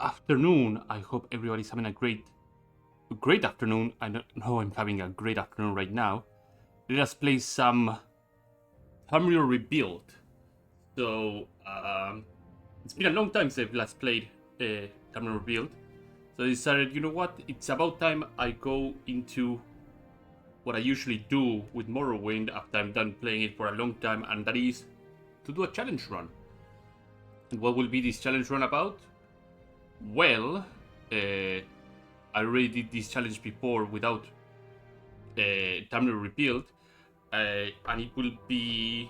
afternoon. I hope everybody's having a great afternoon. I don't know I'm having a great afternoon right now. Let us play some Tamriel Rebuilt. So, it's been a long time since I've last played Tamriel Rebuilt. So I decided, you know what? It's about time I go into what I usually do with Morrowind after I'm done playing it for a long time, and that is to do a challenge run. And what will be this challenge run about? Well, I already did this challenge before without Tamriel Rebuilt, and it will be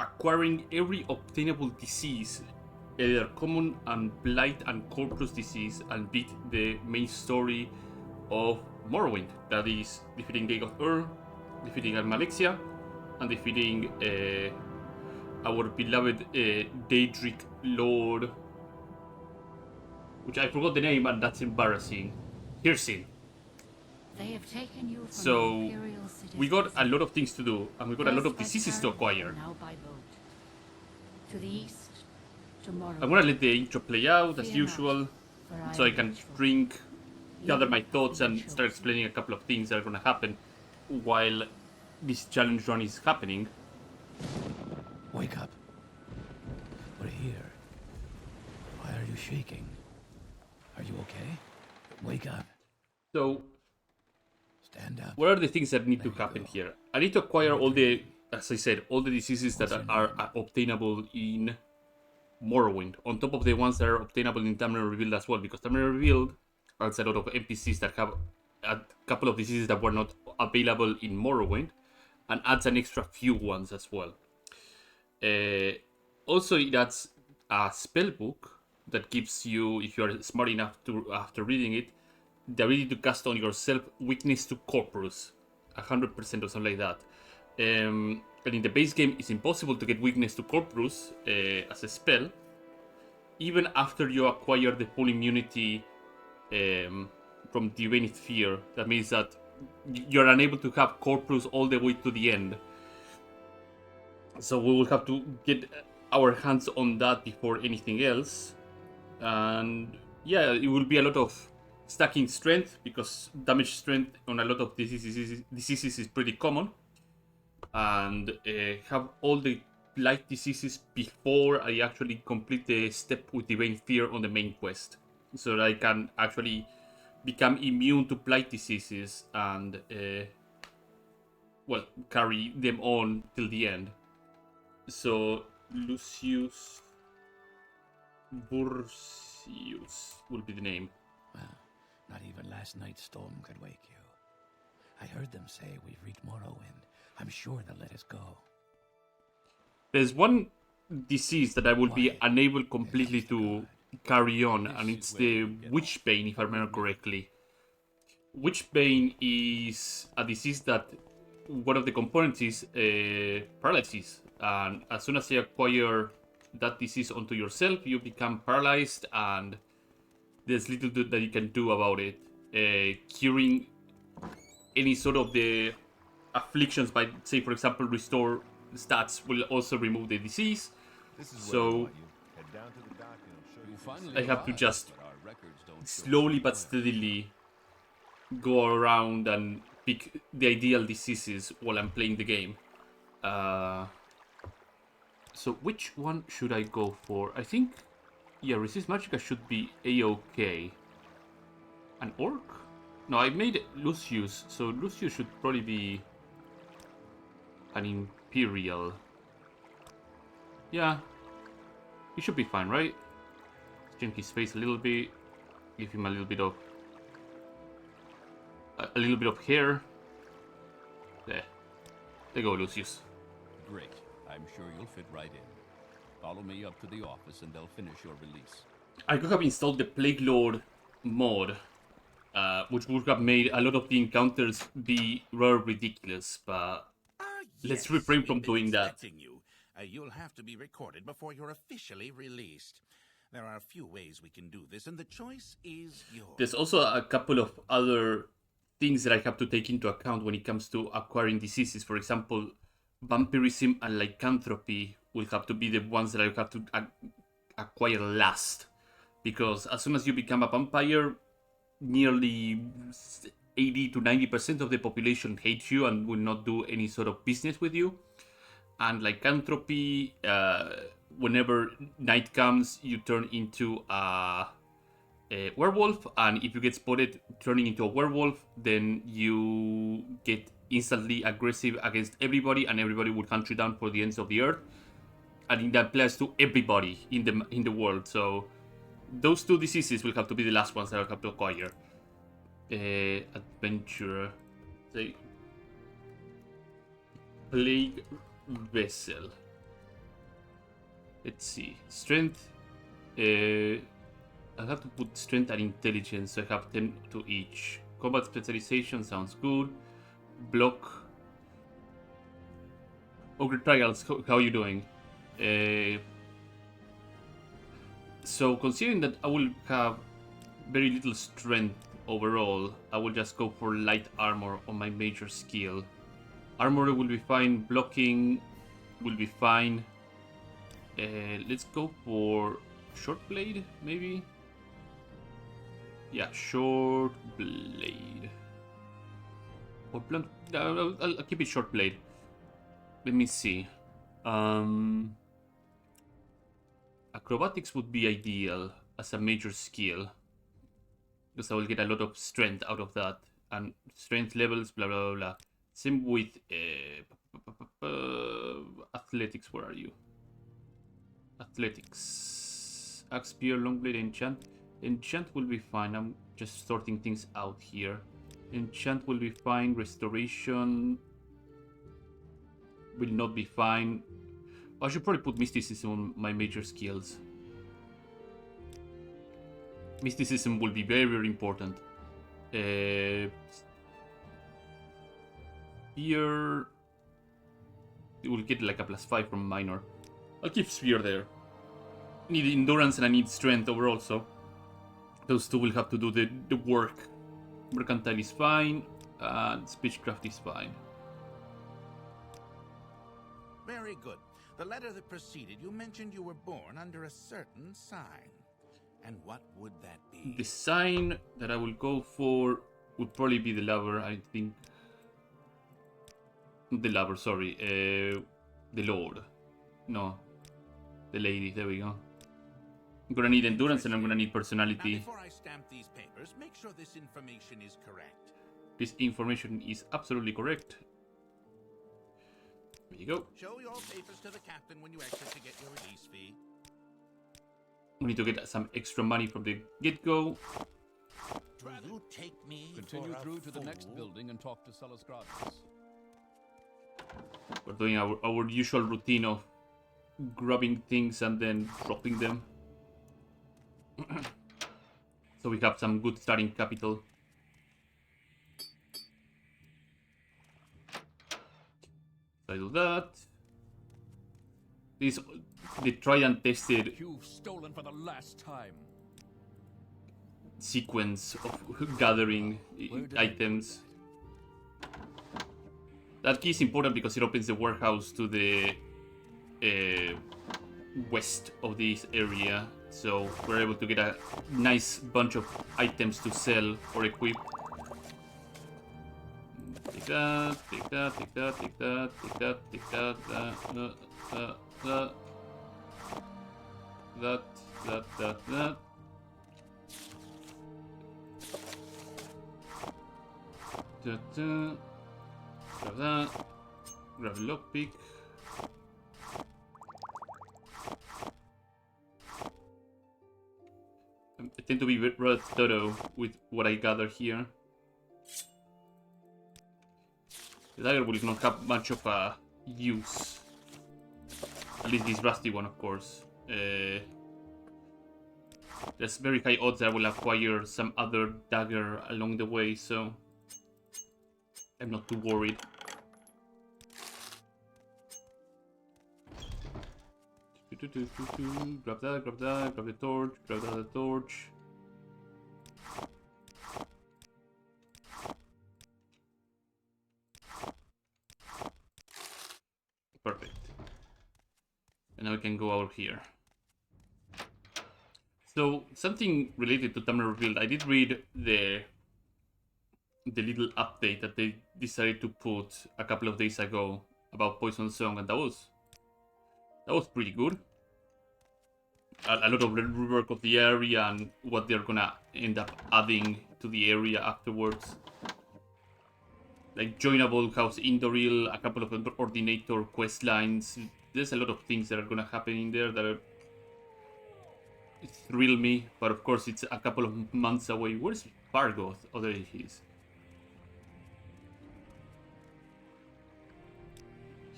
acquiring every obtainable disease, either common and blight and corpus disease, and beat the main story of Morrowind. That is defeating Gate of Ur, defeating Almalexia, and defeating our beloved Daedric Lord, which I forgot the name, and that's embarrassing. Hircin. They have taken you from So the Imperial we got a citizens. lot of things to do, and we got a lot First of by diseases to carriage, acquire. now by boat. To the east, tomorrow. I'm gonna let the intro play out as Fear usual, not, for so I am can watchful. drink, gather You my have thoughts, been and start chosen. explaining a couple of things that are gonna happen while this challenge run is happening. Wake up. We're here. Why are you shaking? Are you okay? Wake up. So, Stand up. what are the things that need to There you happen go. here? I need to acquire all the, as I said, all the diseases that What's your are name? obtainable in Morrowind, on top of the ones that are obtainable in Tamriel Rebuild as well, because Tamriel Rebuild adds a lot of NPCs that have a couple of diseases that were not available in Morrowind, and adds an extra few ones as well. Also, it adds a spell book that gives you, if you are smart enough to, after reading it, the ability to cast on yourself weakness to corpus, 100% or something like that. And in the base game, it's impossible to get weakness to corpus as a spell, even after you acquire the full immunity from Divine Fear. That means that you're unable to have corpus all the way to the end. So we will have to get our hands on that before anything else. And yeah, it will be a lot of stacking strength, because damage strength on a lot of diseases is pretty common. And have all the blight diseases before I actually complete the step with Divine Fear on the main quest, so that I can actually become immune to blight diseases and well, carry them on till the end. So Lucius Bursius will be the name. Well, not even last night's storm could wake you. I heard them say we've reached Morrowind. I'm sure they'll let us go. There's one disease that I will be Why? unable completely Here comes the to god. carry on, and it's the Witchbane, if I remember correctly. Witchbane is a disease that one of the components is paralysis, and as soon as you acquire that disease onto yourself, you become paralyzed, and there's little that you can do about it. Curing any sort of the afflictions by, say, for example, restore stats will also remove the disease. So I have to just slowly but steadily go around and pick the ideal diseases while I'm playing the game. So which one should I go for? I think, yeah, Resist Magicka should be a-okay. An Orc? No, I made Lucius, so Lucius should probably be an Imperial. Yeah, he should be fine, right? Change his face a little bit, give him a little bit of hair. There you go, Lucius. Great. I'm sure you'll fit right in. Follow me up to the office and they'll finish your release. I could have installed the Plague Lord mod, which would have made a lot of the encounters be rather ridiculous, but let's refrain from doing that. You. You'll have to be recorded before you're officially released. There are a few ways we can do this, and the choice is yours. There's also a couple of other things that I have to take into account when it comes to acquiring diseases. For example, vampirism and lycanthropy will have to be the ones that I have to acquire last. because as soon as you become a vampire, nearly 80 to 90% of the population hates you and will not do any sort of business with you. And lycanthropy, whenever night comes, you turn into a werewolf, and if you get spotted turning into a werewolf, then you get instantly aggressive against everybody, and everybody will hunt you down for the ends of the earth. And that applies to everybody in the world. So those two diseases will have to be the last ones that I have to acquire. Adventurer, say, plague vessel. Let's see, strength. I have to put strength and intelligence, so I have 10 to each. Combat specialization sounds good. Block. Ogre Trials, how are you doing? So considering that I will have very little strength overall, I will just go for light armor on my major skill. Armor will be fine, blocking will be fine. Let's go for short blade, maybe? Yeah, short blade. Or blunt. I'll keep it short blade. Let me see. Acrobatics would be ideal as a major skill, because I will get a lot of strength out of that, and strength levels, blah blah blah blah. Same with athletics. Where are you? Athletics. Axe, spear, long blade, enchant. Enchant will be fine. I'm just sorting things out here. Enchant will be fine. Restoration will not be fine. I should probably put Mysticism on my major skills. Mysticism will be very, very important. Here, it will get like a +5 from minor. I'll keep Sphere there. I need endurance and I need strength overall, so those two will have to do the work. Mercantile is fine, and Speechcraft is fine. Very good. The letter that preceded you mentioned you were born under a certain sign. And what would that be? The sign that I will go for would probably be the lover, I think. The lover, sorry. The lord. No. The lady, there we go. I'm gonna need endurance and I'm gonna need personality. Now, before I stamp these papers, make sure this information is correct. This information is absolutely correct. There you go. Show your papers to the captain when you exit to get your release fee. We need to get some extra money from the get-go. Will you take me Continue for a through to the fool? next building and talk to Celis Gradus. We're doing our usual routine of grabbing things and then dropping them. So we have some good starting capital. So I do that. This the tried and tested You've stolen for the last time. sequence of gathering items. That key is important because it opens the warehouse to the west of this area, so we're able to get a nice bunch of items to sell or equip. Take that, take that, take that, take that, take that, take that, that. Grab that. Grab a lockpick. I tend to be rather thorough with what I gather here. The dagger will not have much of a use. At least this rusty one, of course. There's very high odds that I will acquire some other dagger along the way, so I'm not too worried. Grab that, grab that, grab the torch, grab the other torch. Perfect. And now we can go out here. So, something related to Tamriel Rebuilt. I did read the little update that they decided to put a couple of days ago about Poison Song, and that was pretty good. A lot of rework of the area and what they're gonna end up adding to the area afterwards. Like joinable house Indoril, a couple of Ordinator quest lines. There's a lot of things that are gonna happen in there that thrill me, but of course it's a couple of months away. Where's Pargoth? Oh, there he is.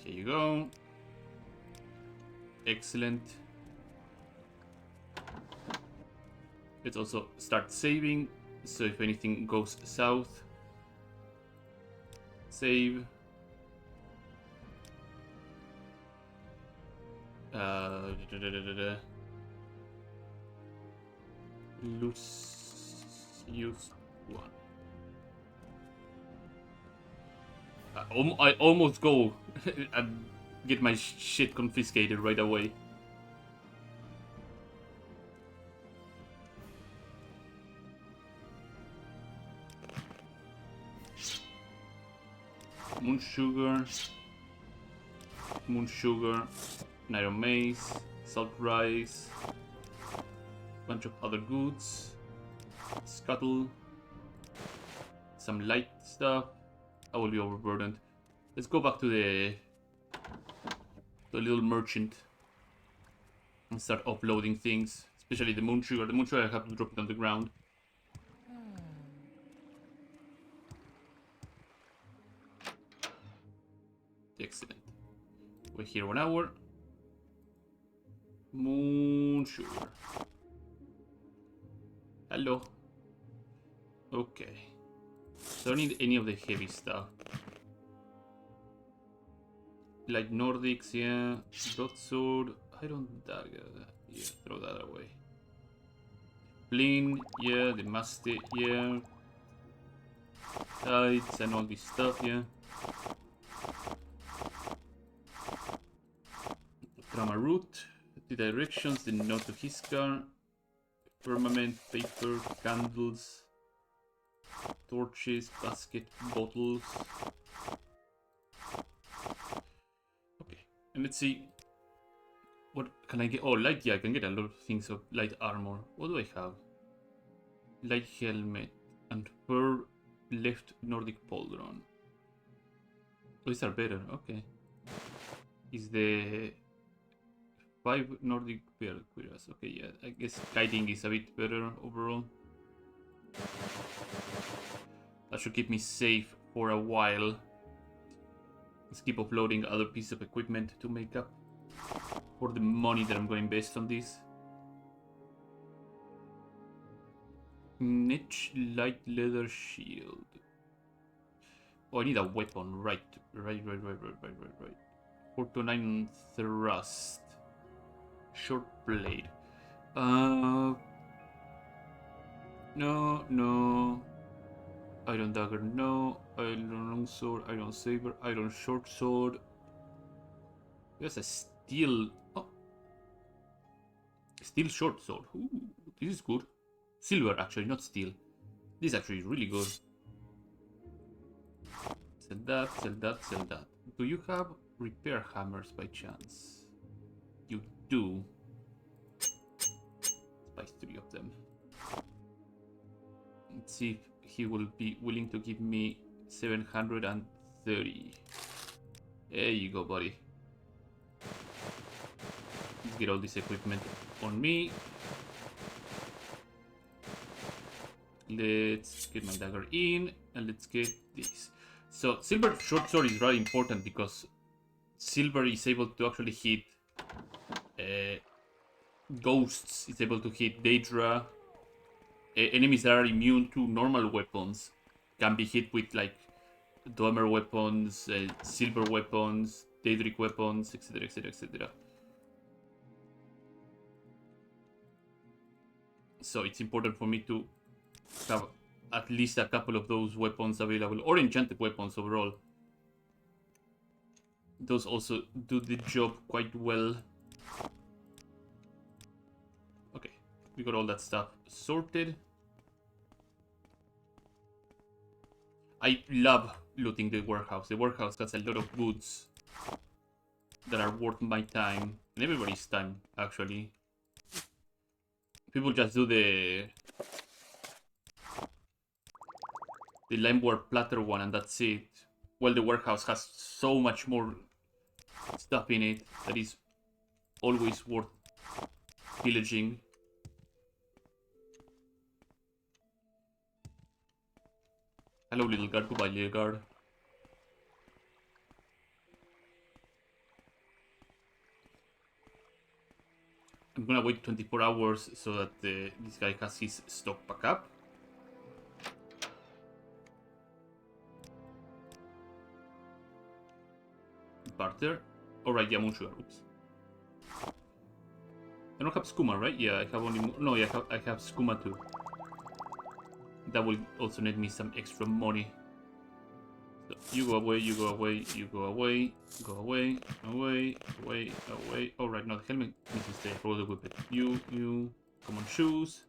Here you go. Excellent. Let's also start saving, so if anything goes south, save. Use one. I almost go and get my shit confiscated right away. Moon sugar, Nairo Mace, Salt Rice, bunch of other goods, Scuttle, some light stuff. I will be overburdened. Let's go back to the little merchant and start uploading things, especially the moon sugar. The moon sugar I have to drop it on the ground. Excellent. We're here 1 hour. Moon sugar. Hello. Okay. So I don't need any of the heavy stuff. Like Nordics, yeah. Broadsword. Iron dagger. Yeah, throw that away. Plane, yeah. The Master, yeah. Tides and all this stuff, yeah. Drama route. The directions, the note to his car. Firmament, paper, candles. Torches, basket, bottles. Okay, and let's see. What can I get? Oh, light, yeah, I can get a lot of things of light armor. What do I have? Light helmet and fur left Nordic pauldron. These are better, okay. Is the 5 Nordic bear cuirass. Okay, yeah, I guess kiting is a bit better overall. That should keep me safe for a while. Let's keep uploading other pieces of equipment to make up for the money that I'm going to invest on this. Niche light leather shield. Oh, I need a weapon. Right. 429 thrust. Short blade. No. Iron dagger, no. Iron longsword, iron saber, iron short sword. There's a steel. Oh. Steel short sword. Ooh, this is good. Silver, actually, not steel. This is actually really good. Sell that. Do you have repair hammers by chance? You do. Let's buy 3 of them. Let's see if he will be willing to give me 730. There you go, buddy. Let's get all this equipment on me. Let's get my dagger in, and let's get this. So, silver short sword is very important because silver is able to actually hit ghosts, it's able to hit Daedra. Enemies that are immune to normal weapons can be hit with like Dwemer weapons, silver weapons, Daedric weapons, etc. So it's important for me to have at least a couple of those weapons available, or enchanted weapons overall. Those also do the job quite well. Okay, We got all that stuff sorted. I love looting the warehouse. The warehouse has a lot of goods that are worth my time and everybody's time, actually. People just do the limeware platter one and that's it. Well, the warehouse has so much more stuff in it that is always worth pillaging. Hello, little guard. Goodbye, little guard. I'm gonna wait 24 hours so that this guy has his stock back up. Barter. Alright, yeah, Moon Sugar. Oops. I don't have skooma, right? Yeah, I have only... No, yeah, I have skooma too. That will also net me some extra money. So you go away, you go away, you go away, go away, away, away, away. Alright, no, the helmet needs to stay. Roll the whippet. You, common shoes.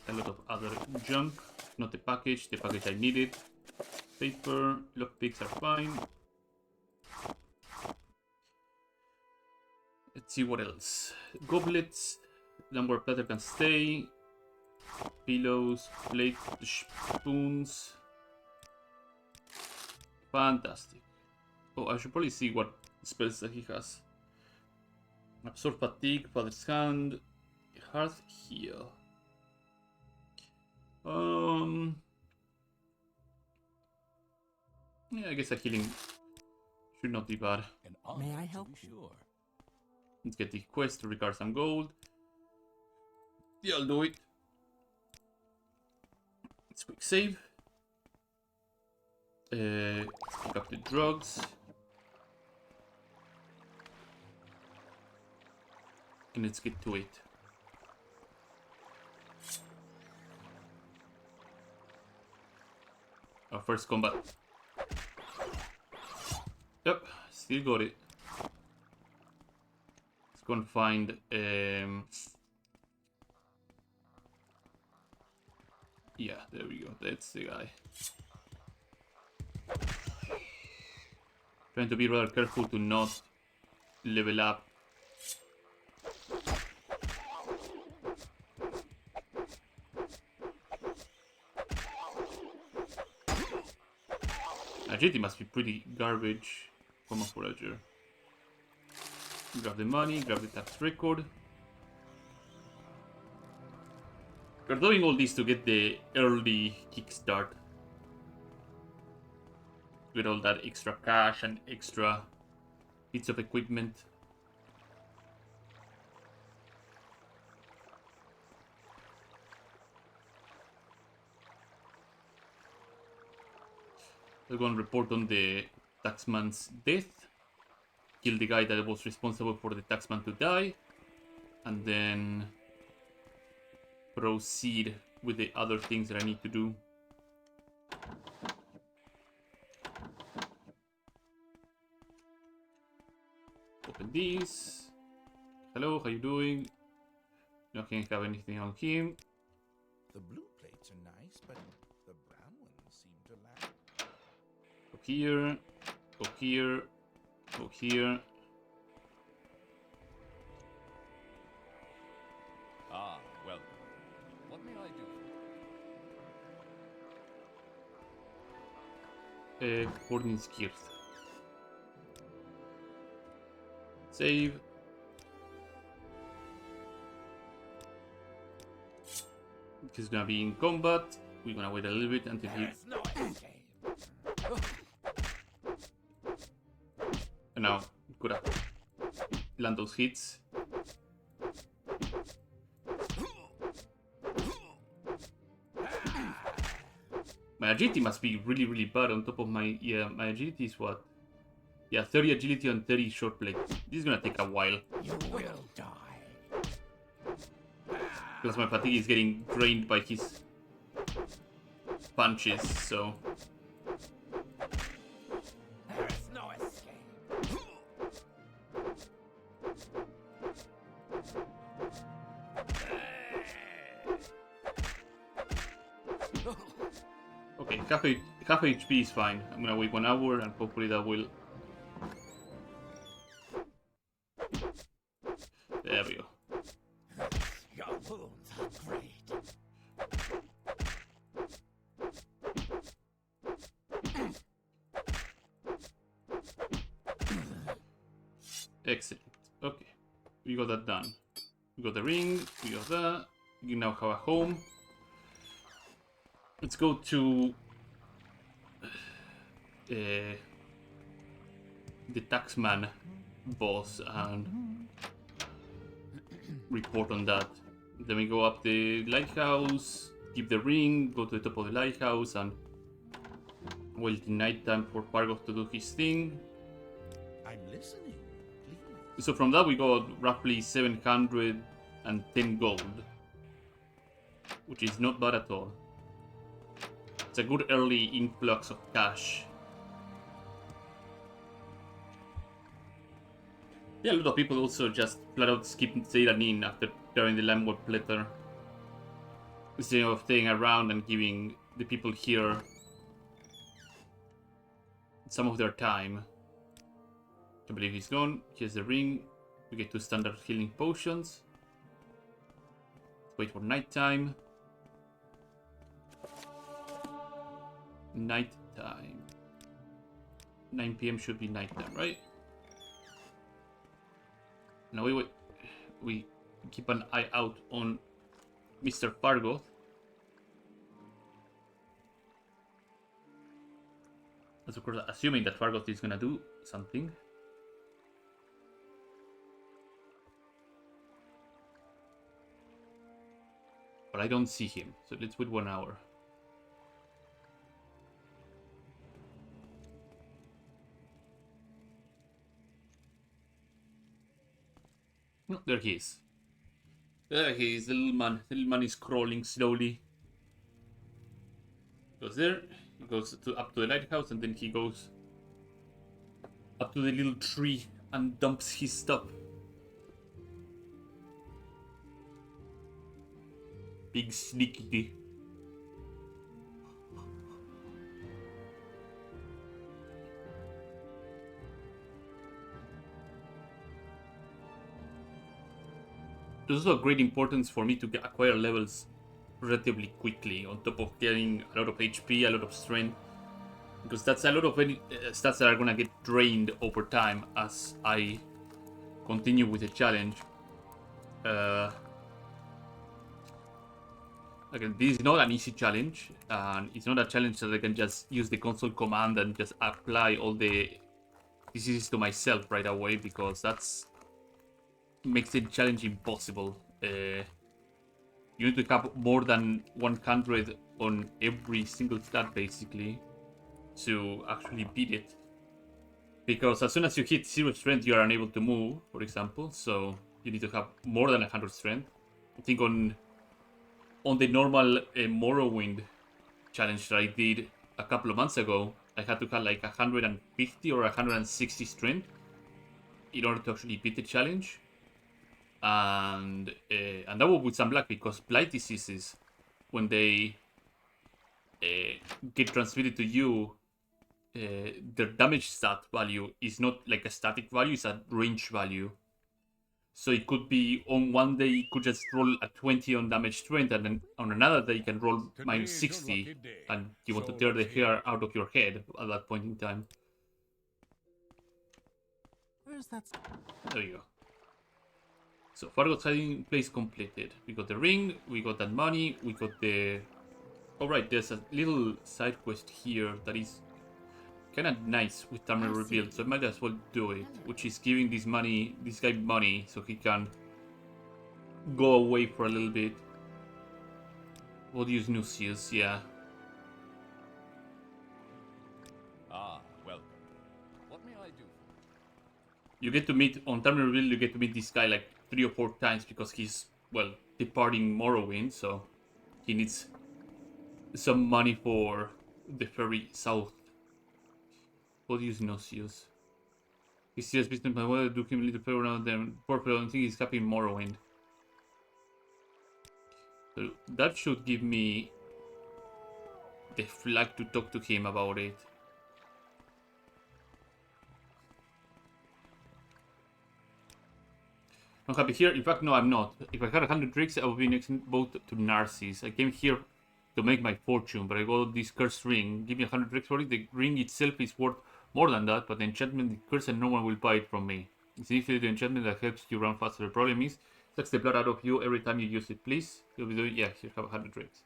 A lot of other junk. Not the package I needed. Paper, lockpicks are fine. Let's see what else. Goblets, number platter can stay. Pillows, plate, spoons. Fantastic. Oh, I should probably see what spells that he has. Absorb fatigue, father's hand, hearth heal. Yeah, I guess a healing should not be bad. May I help you? Sure. Let's get the quest to regard some gold. Yeah, I'll do it. Let's quick save. Let's pick up the drugs. And let's get to it. Our first combat. Yep, still got it. Let's go and find yeah, there we go. That's the guy. Trying to be rather careful to not level up. Agility must be pretty garbage. Come on, forager. Grab the money, grab the tax record. We're doing all this to get the early kickstart. With all that extra cash and extra bits of equipment. I'll go and report on the taxman's death. Kill the guy that was responsible for the taxman to die. And then proceed with the other things that I need to do. Open these. Hello, how you doing? No, can't have anything on him. The blue plates are nice, but the brown ones seem to lack. Go here. Go here. Go here. Ah, welcome. What may I do? Horninskirth. Save. He's gonna be in combat. We're gonna wait a little bit until he... No escape. And now, could have land those hits. My agility must be really, really bad on top of my... Yeah, my agility is what? Yeah, 30 agility on 30 short plate. This is gonna take a while. You will die. Plus my fatigue is getting drained by his punches, so... There is no escape. Okay, half HP is fine. I'm gonna wait 1 hour and hopefully that will... There we go. Your wounds are great. Excellent. Okay, we got that done. We got the ring, we got that. You now have a home. Let's go to the taxman boss and report on that. Then we go up the lighthouse, keep the ring, go to the top of the lighthouse, and wait till night time for Fargoth to do his thing. I'm listening. Please. So from that we got roughly 710 gold, which is not bad at all. It's a good early influx of cash. Yeah, a lot of people also just flat out skip Zaydan in after clearing the Lamwood Platter, instead of staying around and giving the people here some of their time. I believe he's gone. Here's the ring. We get 2 standard healing potions. Let's wait for nighttime. Nighttime. 9 PM should be nighttime, right? Now we keep an eye out on Mr. Fargoth. That's of course assuming that Fargoth is gonna do something. But I don't see him, so let's wait 1 hour. No, there he is. There he is, the little man. The little man is crawling slowly. Goes there, he goes up to the lighthouse, and then he goes up to the little tree and dumps his stuff. Big sneaky. There's also great importance for me to acquire levels relatively quickly, on top of getting a lot of HP, a lot of strength, because that's a lot of stats that are gonna get drained over time as I continue with the challenge. Again, this is not an easy challenge, and it's not a challenge that I can just use the console command and just apply all the diseases to myself right away, because that's makes the challenge impossible. You need to have more than 100 on every single stat basically to actually beat it, because as soon as you hit 0 strength you are unable to move, for example, so you need to have more than 100 strength. I think on the normal Morrowind challenge that I did a couple of months ago, I had to have like 150 or 160 strength in order to actually beat the challenge. And that was with some luck, because blight diseases, when they get transmitted to you, their damage stat value is not like a static value, it's a range value. So it could be on one day you could just roll a 20 on damage strength, and then on another day you can roll minus 60, and you want to tear the hair out of your head at that point in time. Where's that? There you go. So Fargoth's hiding place completed. We got the ring, we got that money, we got the... Alright, there's a little side quest here that is kind of nice with Tamriel Rebuilt, so I might as well do it, which is giving this guy money so he can go away for a little bit. Odious Nucius, yeah. Ah, welcome. What may I do? You get to meet, on Tamriel Rebuilt, you get to meet this guy like 3 or 4 times, because he's, well, departing Morrowind, so he needs some money for the ferry south. Odious Nocius. He serious business, but whether do him a little favor around them. Poor fellow, I don't think he's happy in Morrowind. So that should give me the flag to talk to him about it. I'm happy here. In fact, no, I'm not. If I had 100 drakes, I would be next boat to Narcissus. I came here to make my fortune, but I got this cursed ring. Give me 100 drakes for it. The ring itself is worth more than that, but the enchantment is cursed and no one will buy it from me. It's infinite enchantment that helps you run faster. The problem is, it sucks the blood out of you every time you use it. Please? You'll be doing... Yeah, here, have 100 drakes.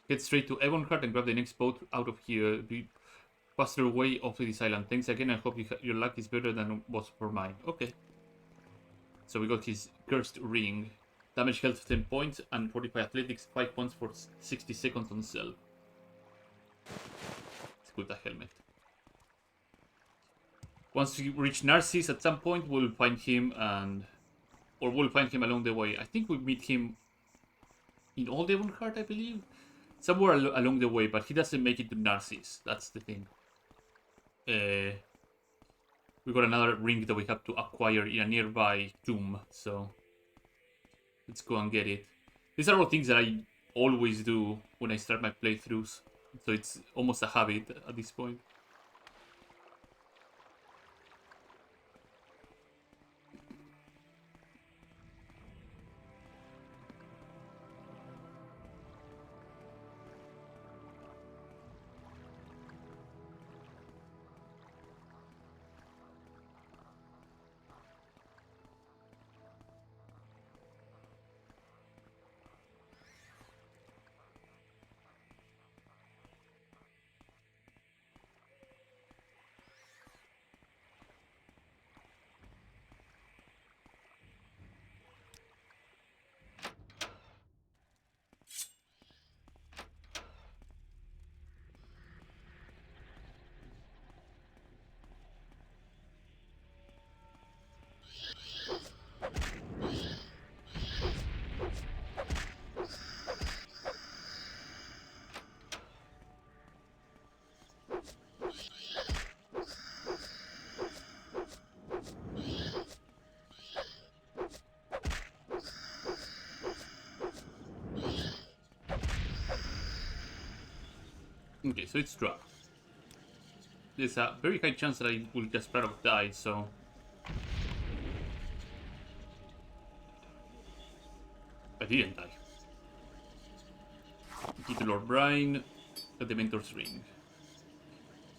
Get straight to Ebonheart and grab the next boat out of here. The faster way off this island. Thanks again. I hope your luck is better than it was for mine. Okay. So we got his cursed ring. Damage health 10 points and 45 athletics, 5 points for 60 seconds on self. Let's put a helmet. Once we reach Narcissus at some point, we'll find him or we'll find him along the way. I think we meet him in Old Ebonheart, I believe. Somewhere along the way, but he doesn't make it to Narcissus. That's the thing. We got another ring that we have to acquire in a nearby tomb, so let's go and get it. These are all things that I always do when I start my playthroughs, so it's almost a habit at this point. Okay, so it's dropped. There's a very high chance that I will just flat out die, so... I didn't die. Key to Lord Brine, at the Mentor's Ring.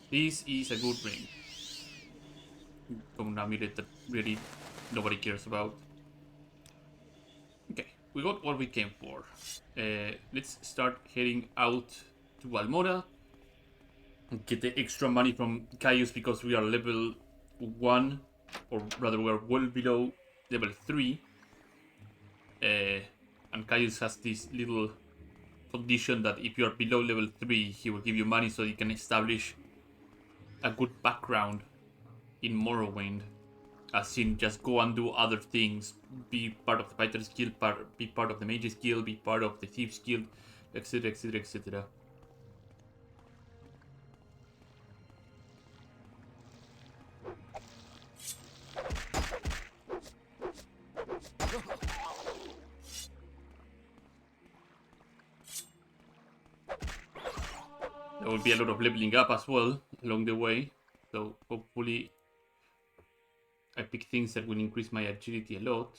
This is a good ring. Common amulet that really nobody cares about. Okay, we got what we came for. Let's start heading out to Almora and get the extra money from Caius because we are level 1, or rather we are well below level 3. And Caius has this little condition that if you are below level 3, he will give you money so you can establish a good background in Morrowind. As in, just go and do other things. Be part of the Fighter's Guild, be part of the Mage's Guild, be part of the Thieves Guild, etc, etc, etc. There will be a lot of leveling up as well along the way, so hopefully I pick things that will increase my agility a lot.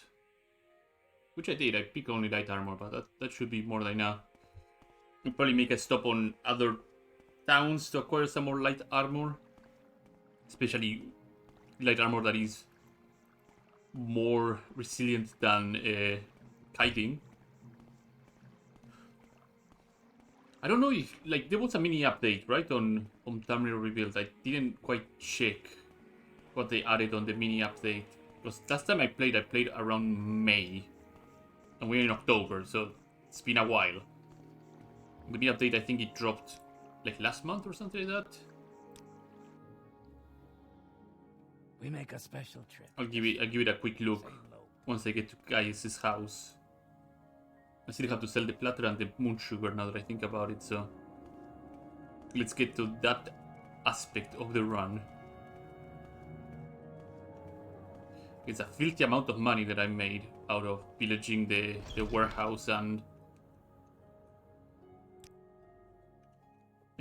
Which I did, I picked only light armor, but that should be more than enough. I'll probably make a stop on other towns to acquire some more light armor. Especially light armor that is more resilient than kiting. I don't know if, like, there was a mini update, right, on Tamriel Rebuilt. I didn't quite check what they added on the mini update. Because last time I played around May. And we're in October, so it's been a while. The mini update, I think it dropped, like, last month or something like that. We make a special trip. I'll give it a quick look once I get to Gaius' house. I still have to sell the platter and the moon sugar now that I think about it, so let's get to that aspect of the run. It's a filthy amount of money that I made out of pillaging the warehouse and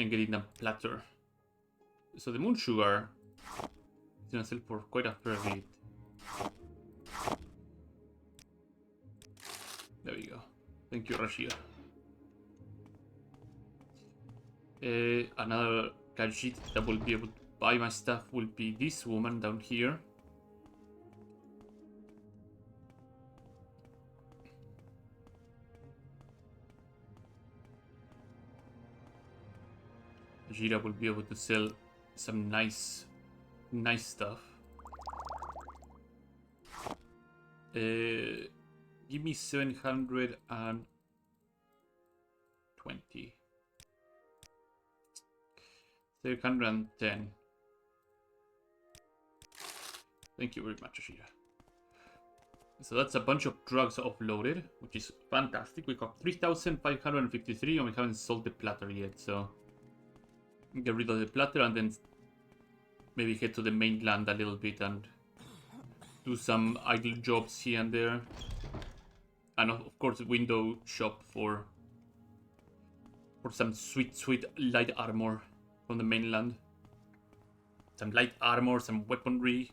and getting a platter. So the moon sugar is gonna sell for quite a fair bit. There we go. Thank you, Rashia. Another gadget that will be able to buy my stuff will be this woman down here. Jira will be able to sell some nice stuff. Give me 720. 710. Thank you very much, Ashira. So that's a bunch of drugs offloaded, which is fantastic. We got 3,553 and we haven't sold the platter yet, so get rid of the platter and then maybe head to the mainland a little bit and do some idle jobs here and there. And of course window shop for some sweet light armor from the mainland. Some light armor, some weaponry.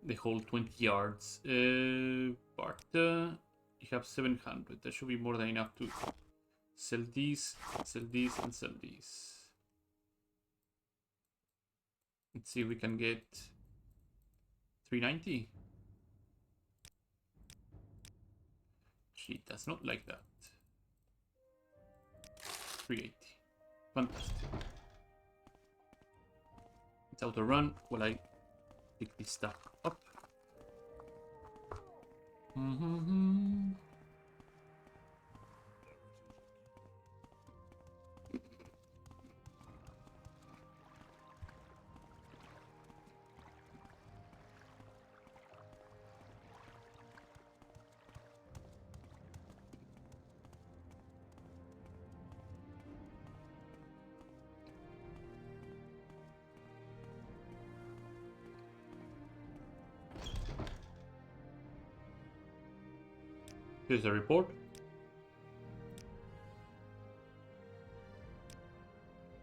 The whole 20 yards. Barta, you have 700. That should be more than enough to sell these, and sell these. Let's see if we can get 390. She does not like that. 380. Fantastic. It's auto run while I pick this stuff up. Here's a report.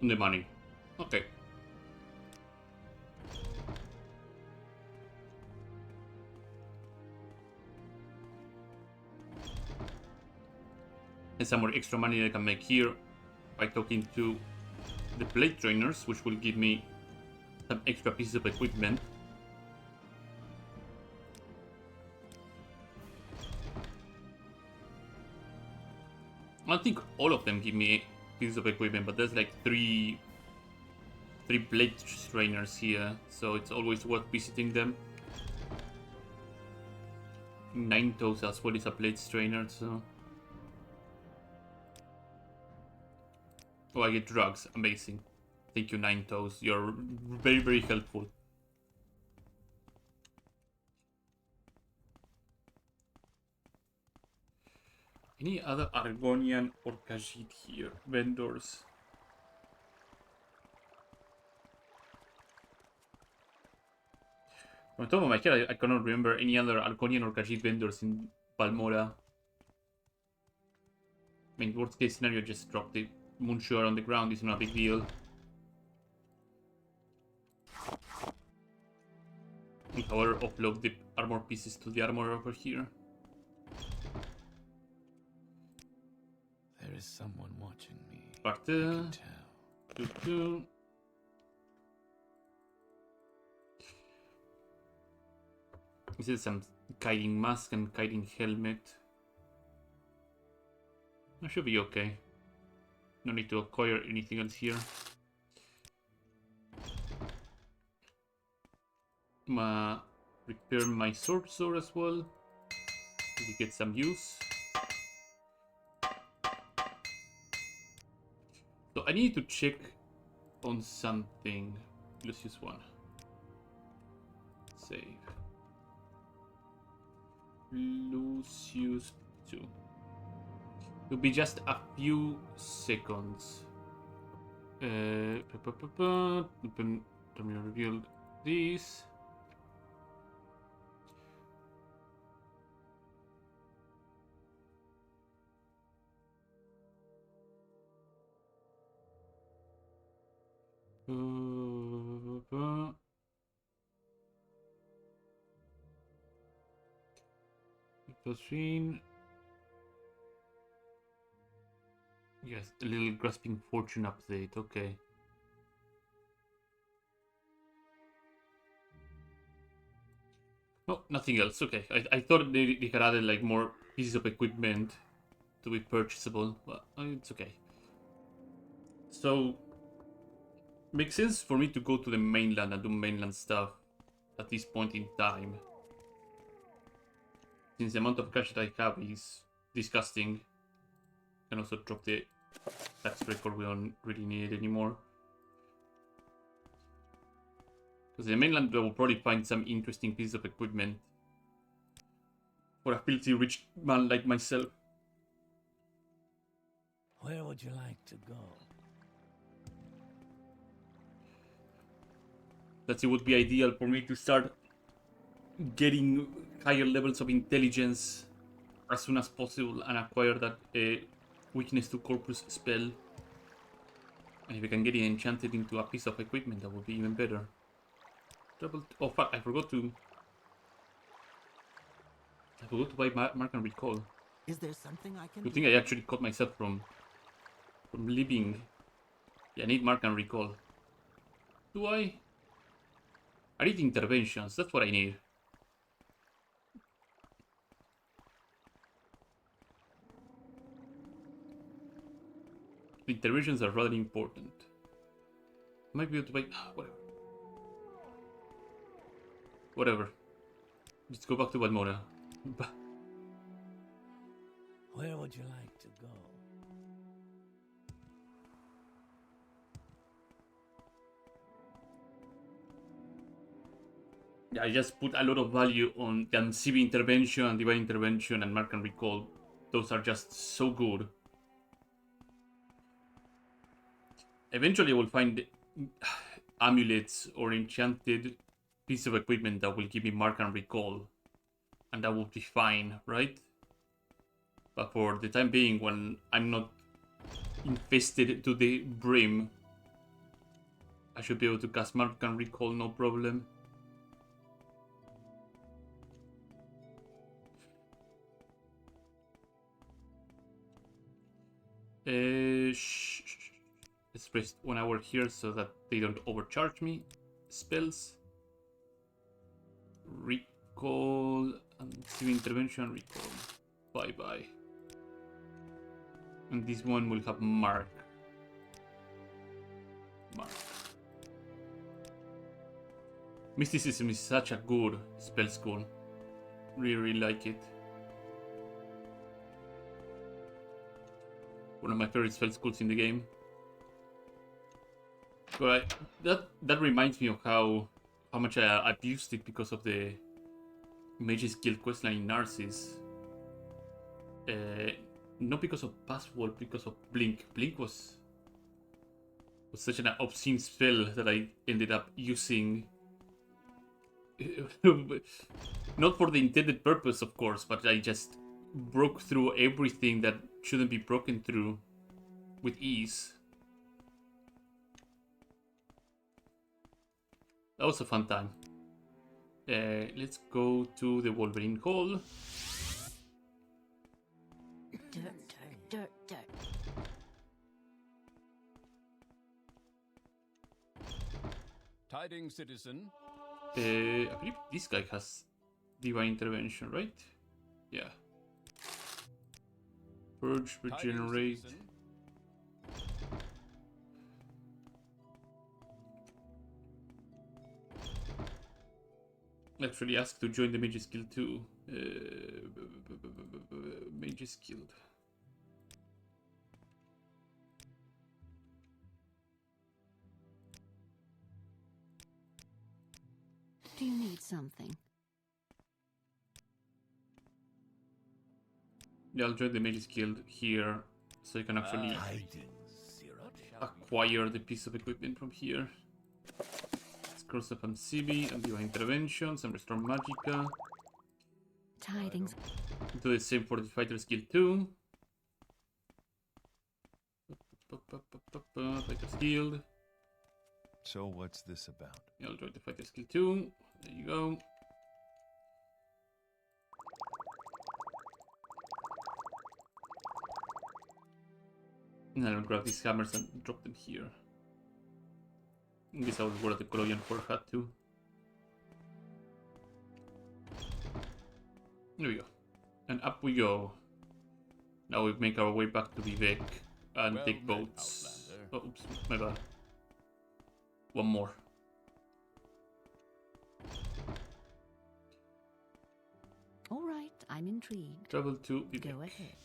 On the money. Okay. And some more extra money I can make here by talking to the blade trainers, which will give me some extra pieces of equipment. I don't think all of them give me pieces of equipment, but there's like three blade trainers here, so it's always worth visiting them. 9 toes as well is a blade trainer, so. Oh, I get drugs. Amazing. Thank you, 9 toes. You're very helpful. Any other Argonian or Khajiit here? Vendors. On top of my head, I cannot remember any other Argonian or Khajiit vendors in Balmora. I mean, worst case scenario, just drop the Moonshore on the ground. It's not a big deal. However, offload the armor pieces to the armor over here. There is someone watching me. But I can tell. This is some guiding mask and guiding helmet. That should be okay. No need to acquire anything else here. Repair my sword as well. To get some use. So I need to check on something. Let's use one. Save. Lucius 2. It'll be just a few seconds. Tamriel Rebuilt this. Machine. Yes, a little grasping fortune update. Okay. No, nothing else. Okay. I thought they had added like more pieces of equipment to be purchasable, but it's okay. So, makes sense for me to go to the mainland and do mainland stuff at this point in time. Since the amount of cash that I have is disgusting. I can also drop the tax record, we don't really need it anymore. Because in the mainland I will probably find some interesting pieces of equipment for a filthy rich man like myself. Where would you like to go? That it would be ideal for me to start getting higher levels of intelligence as soon as possible and acquire that weakness to corpus spell. And if I can get it enchanted into a piece of equipment, that would be even better. Oh fuck, I forgot to buy Mark and Recall. Is there something I can Good thing I actually caught myself from leaving. Yeah, I need Mark and Recall. Do I? I need interventions, that's what I need. Interventions are rather important. Might be able to buy... whatever. Whatever. Let's go back to Balmora. Where would you like to go? Yeah, I just put a lot of value on the Ancient Intervention and Divine Intervention and Mark and Recall. Those are just so good. Eventually I will find amulets or enchanted piece of equipment that will give me Mark and Recall. And that will be fine, right? But for the time being, when I'm not infested to the brim, I should be able to cast Mark and Recall, no problem. Let's press 1 hour here so that they don't overcharge me. Spells. Recall and civil intervention. Recall. Bye bye. And this one will have Mark. Mark. Mysticism is such a good spell school. Really like it. One of my favorite spell schools in the game. But that reminds me of how much I abused it because of the Mage's Guild questline in Narcissus. Not because of Password, because of Blink. Blink was such an obscene spell that I ended up using. Not for the intended purpose, of course, but I just broke through everything that shouldn't be broken through with ease. That was a fun time. Let's go to the Wolverine Hall. Dirt. Tidings, citizen. I believe this guy has Divine Intervention, right? Yeah. Purge, regenerate. Tidings, citizen. Actually asked to join the Mage's Guild too. Mage's Guild. Do you need something? Yeah, I'll join the Mage's Guild here, so you can actually acquire the piece of equipment from here. Scrolls of Amcibi and Divine Intervention, some Restore Magica. Tidings. Do the same for the Fighters Guild too. Fighters Guild. So what's this about? I'll try to fight the skill 2. There you go. And I'll grab these hammers and drop them here. I guess I would wear the Colonial Fort hat too. There we go. And up we go. Now we make our way back to Vivek and Well take met, boats. Outlander. Oh, oops, my bad. One more. All right, I'm intrigued. Travel to Vivek. Go ahead.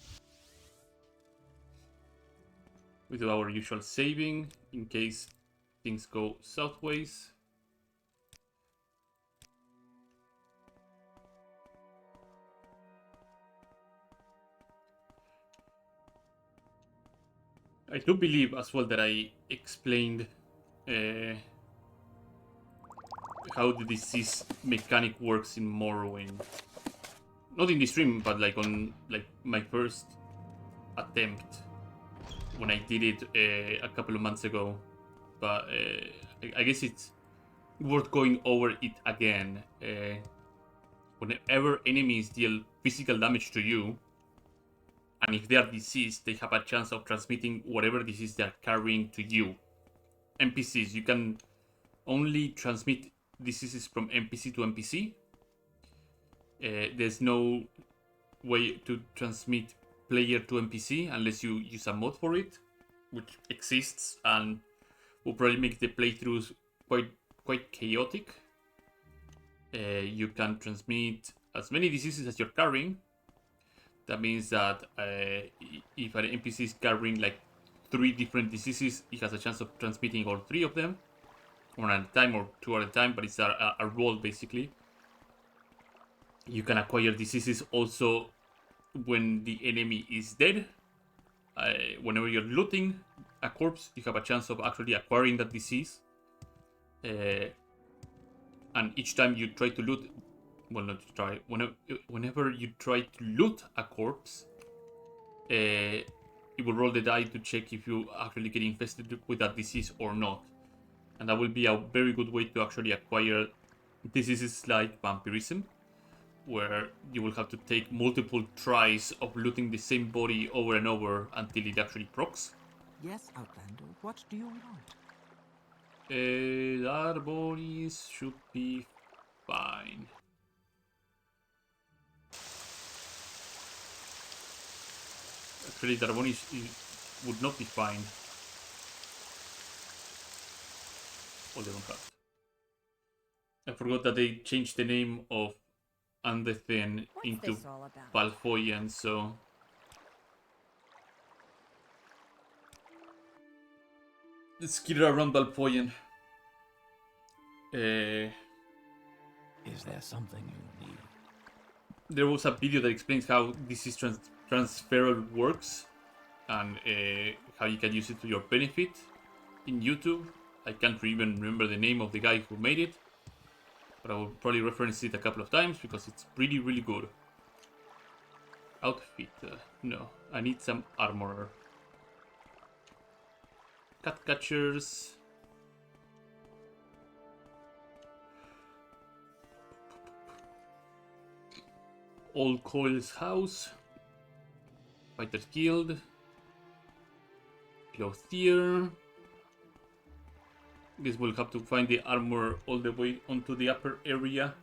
We do our usual saving in case things go southways. I do believe as well that I explained how the disease mechanic works in Morrowind. Not in the stream, but like on like my first attempt when I did it a couple of months ago. But I guess it's worth going over it again. Whenever enemies deal physical damage to you, and if they are diseased, they have a chance of transmitting whatever disease they are carrying to you. NPCs, you can only transmit diseases from NPC to NPC. There's no way to transmit player to NPC unless you use a mod for it, which exists and will probably make the playthroughs quite chaotic. You can transmit as many diseases as you're carrying. That means that if an NPC is carrying like 3 different diseases, it has a chance of transmitting all 3 of them, one at a time or 2 at a time, but it's a roll basically. You can acquire diseases also when the enemy is dead. Whenever you're looting a corpse, you have a chance of actually acquiring that disease. And each time you try to loot, well, not to try, whenever you try to loot a corpse, it will roll the die to check if you actually get infested with that disease or not. And that will be a very good way to actually acquire diseases like vampirism, where you will have to take multiple tries of looting the same body over and over until it actually procs. Yes, Outlander, what do you want? Our bodies should be fine. Actually, Darbonis would not be fine. Oh, they don't have. I forgot that they changed the name of Andethen What's into this all about? Balfoyan, so... Let's get around Balfoyan. Is there something you need? There was a video that explains how this is transferal works and how you can use it to your benefit in YouTube. I can't even remember the name of the guy who made it, but I will probably reference it a couple of times because it's really, really good. Outfit, no, I need some armor. Cat catchers. Old Coil's house. Fighter's Guild. Clothier. Guess we'll have to find the armor all the way onto the upper area.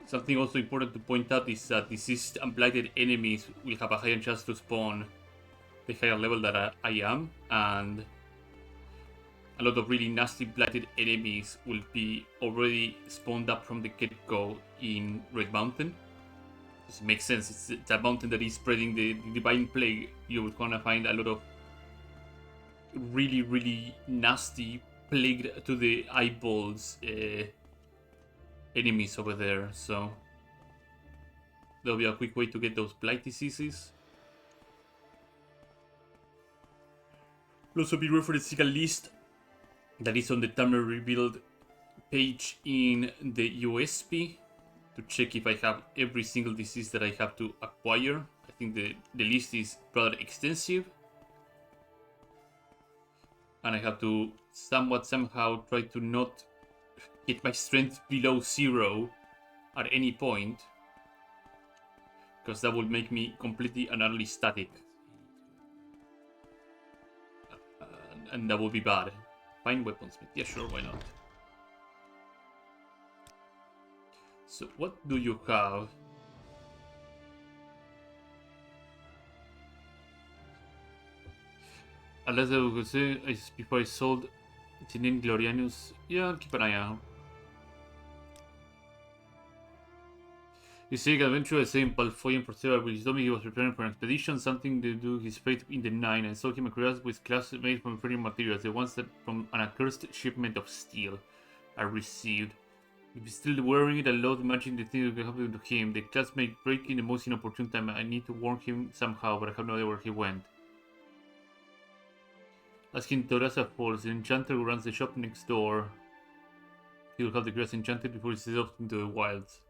Something also important to point out is that diseased and blighted enemies will have a higher chance to spawn the higher level that I am, and a lot of really nasty blighted enemies will be already spawned up from the get-go in Red Mountain. It makes sense, it's a mountain that is spreading the divine plague. You're gonna find a lot of really, really nasty, plagued to the eyeballs enemies over there, so there'll be a quick way to get those blight diseases. We'll also be referencing a list that is on the Tamriel Rebuilt page in the USP to check if I have every single disease that I have to acquire. I think the list is rather extensive. And I have to somehow try to not get my strength below 0 at any point. Because that would make me completely and utterly static. And that would be bad. Fine weaponsmith. Yeah, sure, why not? So, what do you have? Unless I would say, before I sold Tinin Glorianus. Yeah, I'll keep an eye out. You see, adventure is saying Palfoyan for several weeks. He told me he was preparing for an expedition, something to do his fate in the Nine, and saw him across with class made from inferior materials, the ones that from an accursed shipment of steel I received. If he's still wearing it, I love imagining the things that could happen to him. The class may break in the most inopportune time. I need to warn him somehow, but I have no idea where he went. Asking Torasa Falls, the enchanter who runs the shop next door. He will have the grass enchanted before he sets off into the wilds.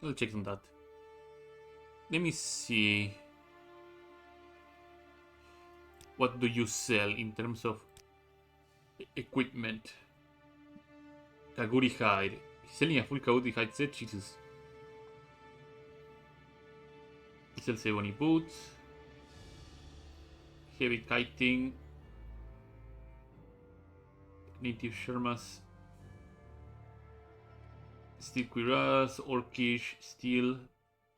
I'll check on that. Let me see. What do you sell in terms of equipment? Kaguri hide. He's selling a full Kaguri hide set, Jesus. He sells Ebony boots. Heavy kiting. Native Shermas. Steel cuirass, orcish, steel.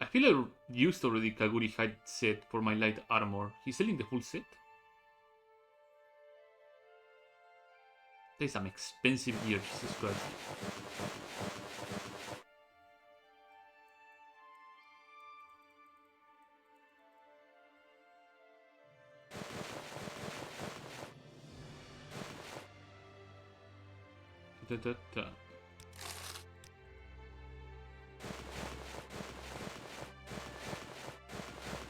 I feel I used already Kaguri hide set for my light armor. He's selling the full set? There's some expensive gear, Jesus Christ.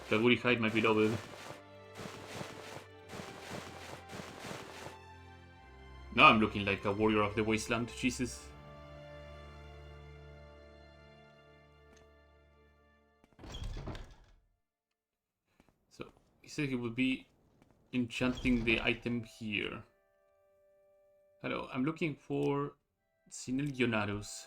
Kaguri hide, my beloved. Now I'm looking like a warrior of the wasteland, Jesus. So, he said he would be enchanting the item here. Hello, I'm looking for Sinelgionarus.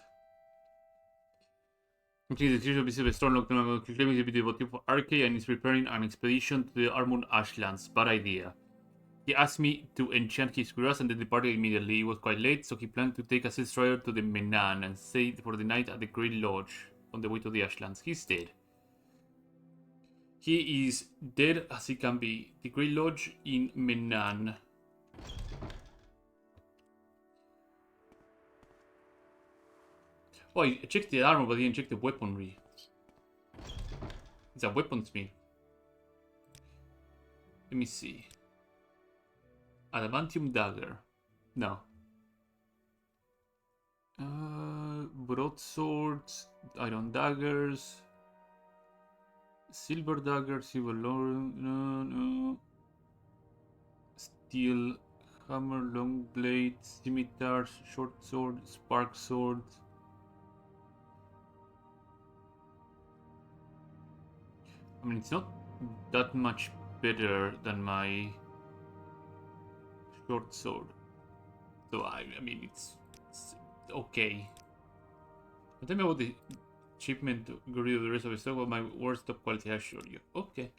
The teacher visited a storm locked down, claiming to be devoted for Arcade and is preparing an expedition to the Armon Ashlands. Bad idea. He asked me to enchant his cuirass and then departed immediately. It was quite late, so he planned to take a sail strider to the Menan and stay for the night at the Great Lodge on the way to the Ashlands. He's dead. He is dead as he can be. The Great Lodge in Menan. Oh, I checked the armor, but I didn't check the weaponry. It's a weaponsmith. Let me see. Adamantium dagger. No. Broadswords, iron daggers, silver daggers, silver lore, no. Steel hammer, long blade, scimitars, short sword, spark sword. I mean, it's not that much better than my short sword. So I mean, it's okay. But tell me about the achievement to get rid of the rest of the stock. About my worst top quality, I assure you. Okay.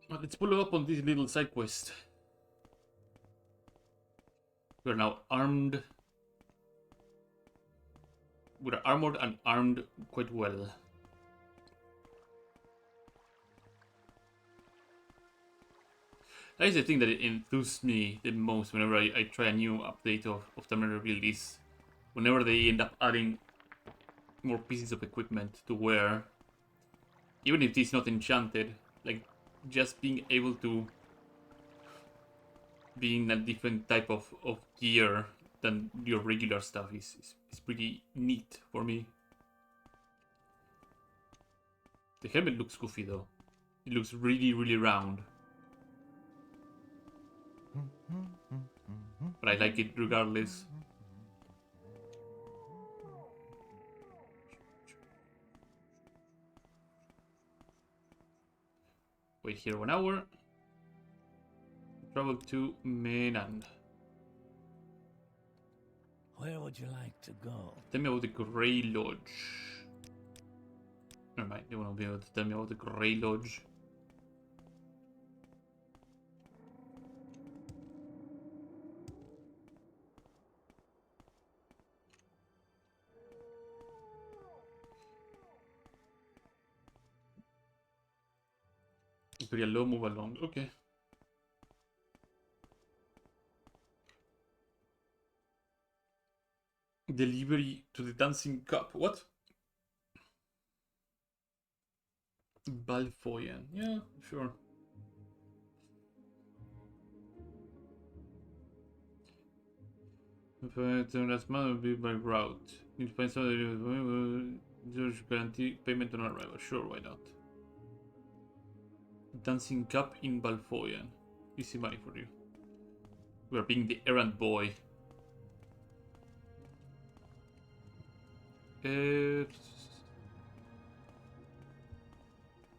Well, let's follow up on this little side quest. We are now armed. We are armored and armed quite well. That is the thing that enthuses me the most whenever I try a new update of Tamriel Rebuilt is whenever they end up adding more pieces of equipment to wear. Even if it's not enchanted, like just being able to be in a different type of gear than your regular stuff is pretty neat for me. The helmet looks goofy though. It looks really, really round. But I like it regardless. Wait here 1 hour. Travel to Menan. Where would you like to go? Tell me about the Grey Lodge. Never mind, they won't be able to tell me about the Grey Lodge. Imperial Law, move along. Okay. Delivery to the Dancing Cup. What? Balfoyan. Yeah, sure. If I turn last month, will be by route. Need to find something. Guarantee payment on arrival. Sure, why not? Dancing Cup in Balfoyan. Easy money for you. We are being the errand boy.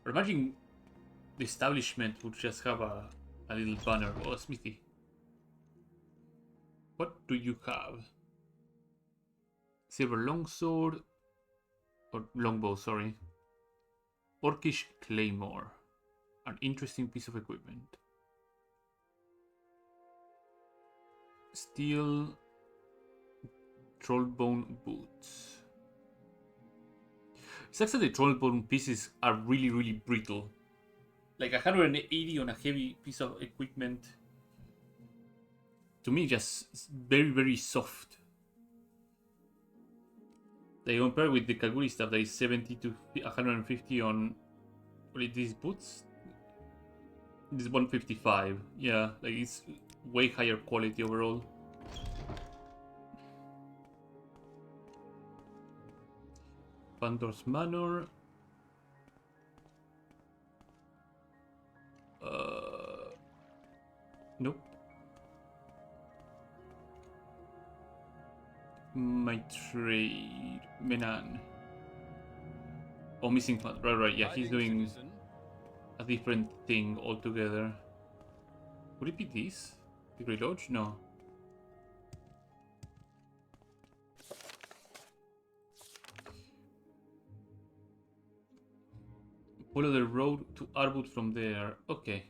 Imagine the establishment would just have a little banner. Oh, Smithy. What do you have? Silver longsword. Or longbow, sorry. Orcish claymore. An interesting piece of equipment. Steel trollbone boots. It sucks that the trollbone pieces are really brittle. Like 180 on a heavy piece of equipment. To me, just very soft. They compare with the Kaguri stuff that is 70 to 150 on these boots. This is 155. Yeah, like it's way higher quality overall. Pandor's Manor. Nope. My trade. Menan. Oh, missing fund. Right. Yeah, he's doing a different thing altogether. Would it be this? The Grey Lodge? No. Follow the road to Arbut from there. Okay.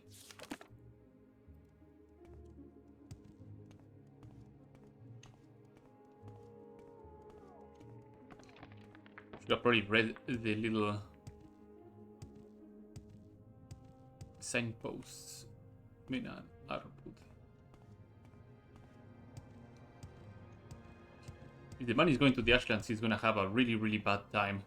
Should have probably read the little signposts. Menan, Arbut. If the man is going to the Ashlands, he's gonna have a really bad time.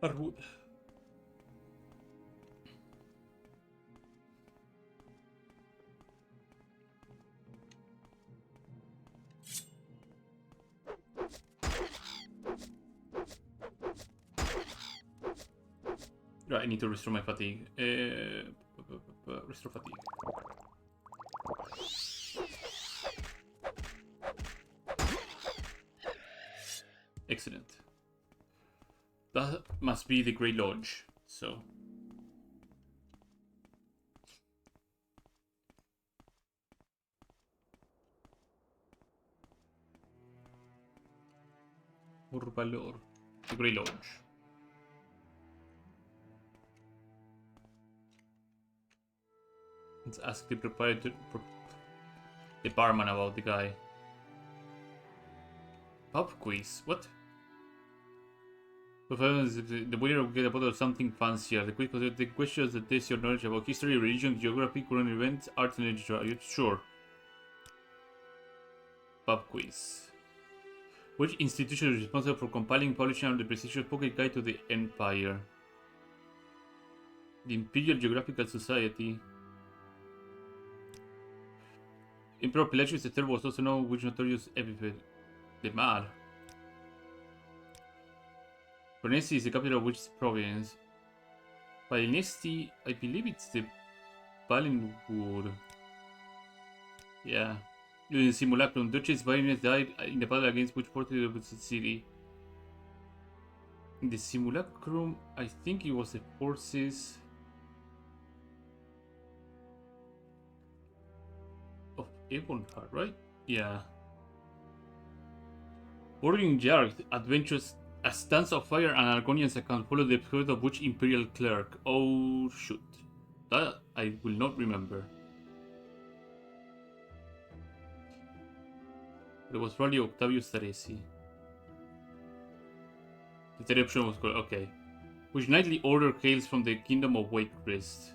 Arbut. Right, I need to restore my fatigue. Restore fatigue. Excellent. That must be the Grey Lodge, so... Urbalor. The Grey Lodge. Let's ask the proprietor... the barman about the guy. Pub quiz? What? The winner will get a bottle of something fancier. The questions that test your knowledge about history, religion, geography, current events, art and literature. Are you sure? Pub quiz. Which institution is responsible for compiling, publishing the prestigious pocket guide to the Empire? The Imperial Geographical Society. Emperor Pelagius III was also known which notorious epithet. The Mar. Pronesti is the capital of which province? Palinesti, I believe it's the Balinwood. Yeah. During the simulacrum, Duchess Balinese died in the battle against which ported of the city. In the simulacrum, I think it was the forces of Ebonheart, right? Yeah. Bordering Yard adventures a stance of fire and Argonians account follow the episode of which Imperial clerk? Oh shoot. That I will not remember. It was probably Octavius Teresi. The third option was called, okay. Which knightly order hails from the kingdom of Wakecrest?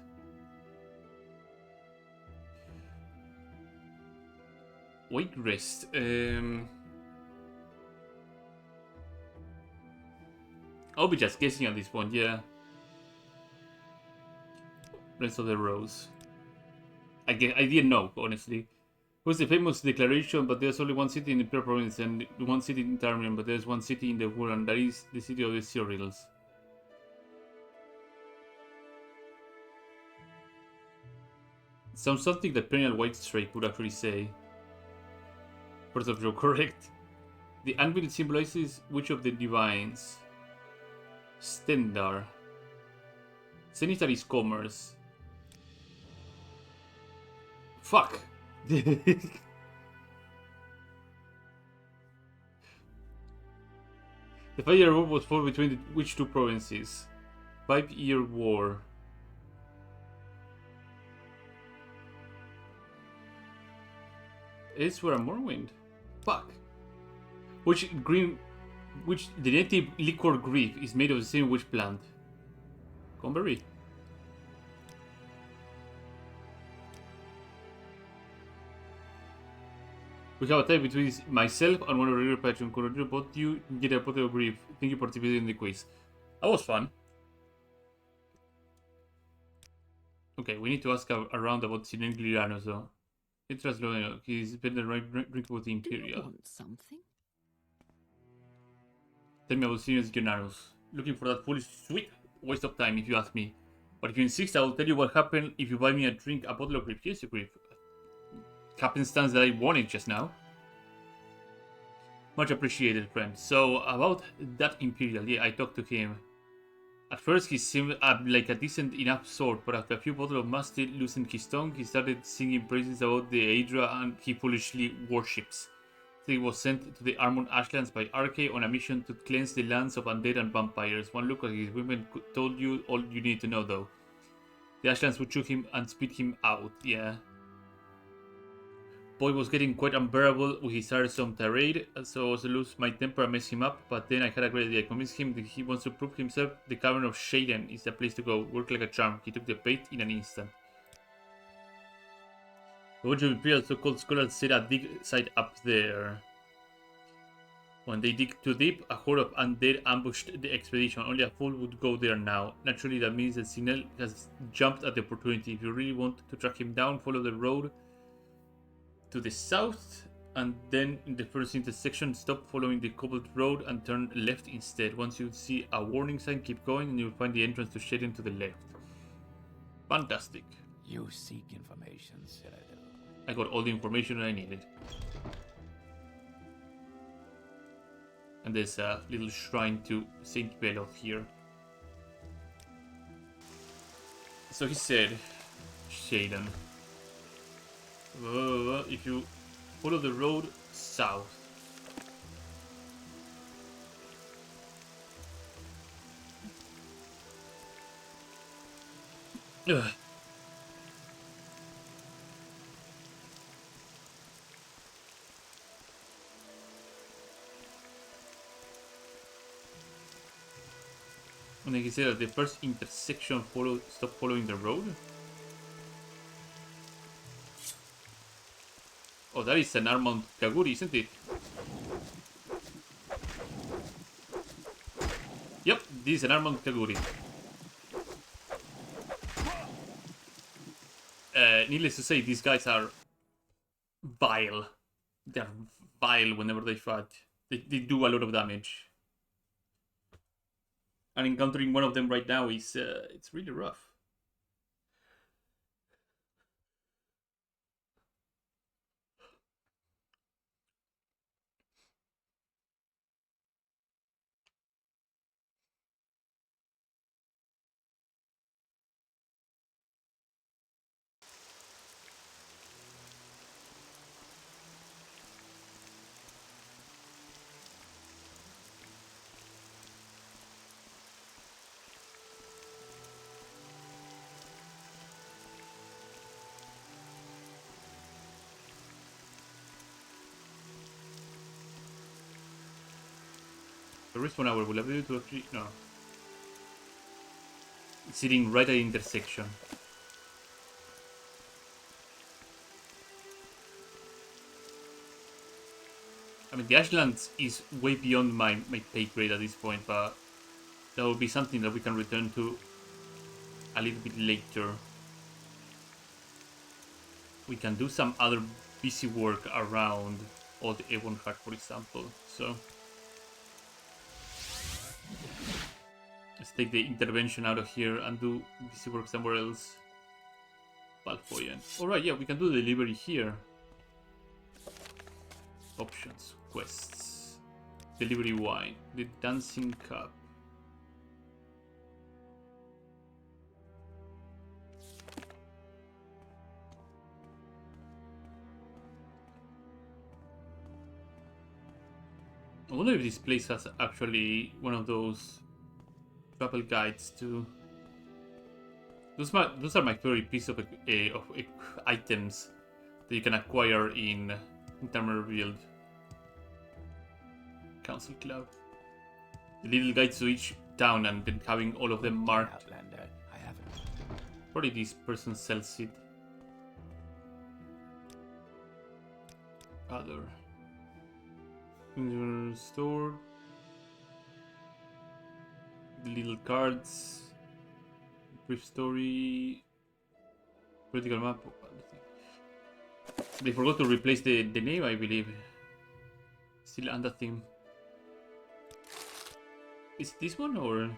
Wakecrest. I'll be just guessing at this point, yeah. Rest of the Rose. I didn't know, honestly. It was the famous declaration, but there's only one city in the Imperial Province and one city in Tamriel, but there's one city in the world, and that is the city of the Cyrils. Sounds something that Perennial Whitestrike would actually say. First of all, correct. The anvil symbolizes which of the divines? Stendar. Zenithar is commerce. Fuck. The Fire War was fought between which two provinces? 5-year war. Elsewhere and Morrowind. Fuck. Which the native liquor grief is made of the same witch plant? Conberry. We have a tie between myself and one of the regular patrons. Congratulations both you get a pot of grief. Thank you for participating in the quiz. That was fun. Okay, we need to ask around about Siren Glirano, so. It's low. He's been the right drink with the Imperial. Do you want something? Tell me about Siren's Glirano's. Looking for that foolish sweet waste of time if you ask me. But if you insist, I will tell you what happened if you buy me a drink, a bottle of grief. Here's a grief. Happenstance that I wanted just now. Much appreciated, friend. So, about that Imperial, yeah, I talked to him. At first, he seemed like a decent enough sort, but after a few bottles of mustard loosened his tongue, he started singing praises about the Aedra and he foolishly worships. So he was sent to the Armon Ashlands by Arche on a mission to cleanse the lands of undead and vampires. One look at his women told you all you need to know, though. The Ashlands would choke him and spit him out, yeah. Boy was getting quite unbearable with his tiresome tirade, so I was to lose my temper and mess him up, but then I had a great idea. I convinced him that he wants to prove himself. The Cavern of Shaden is the place to go. Work like a charm. He took the bait in an instant. The bunch of Imperial so-called scholars set a dig site up there. When they dig too deep, a horde of undead ambushed the expedition. Only a fool would go there now. Naturally, that means that Signal has jumped at the opportunity. If you really want to track him down, follow the road to the south, and then in the first intersection, stop following the cobbled road and turn left instead. Once you see a warning sign, keep going, and you'll find the entrance to Shaden to the left. Fantastic. You seek information, Cyril. I got all the information I needed. And there's a little shrine to Saint Beloth here. So he said, Shaden. If you follow the road south. Ugh. And then he said at the first intersection, stop following the road. Oh, that is an Armand Kaguri, isn't it? Yep, this is an Armand Kaguri. Needless to say, these guys are vile. They're vile whenever they fight. They do a lot of damage. And encountering one of them right now is it's really rough. The respawn hour will allow you to actually no. It's sitting right at the intersection. I mean, the Ashlands is way beyond my pay grade at this point, but that will be something that we can return to a little bit later. We can do some other busy work around Old Ebonheart, for example. So let's take the intervention out of here and do busy work somewhere else. Balfoyan. Alright, yeah, we can do the delivery here. Options, quests. Delivery wine. The dancing cup. I wonder if this place has actually one of those travel guides too. Those are my favorite piece of items that you can acquire in Tamriel Rebuilt. Council Club. The little guides to each town and then having all of them marked. Outlander, I haven't. Probably this person sells it. Other. Store. The little cards. Brief story. Political map. They forgot to replace the name, I believe. Still under theme. Is it this one or?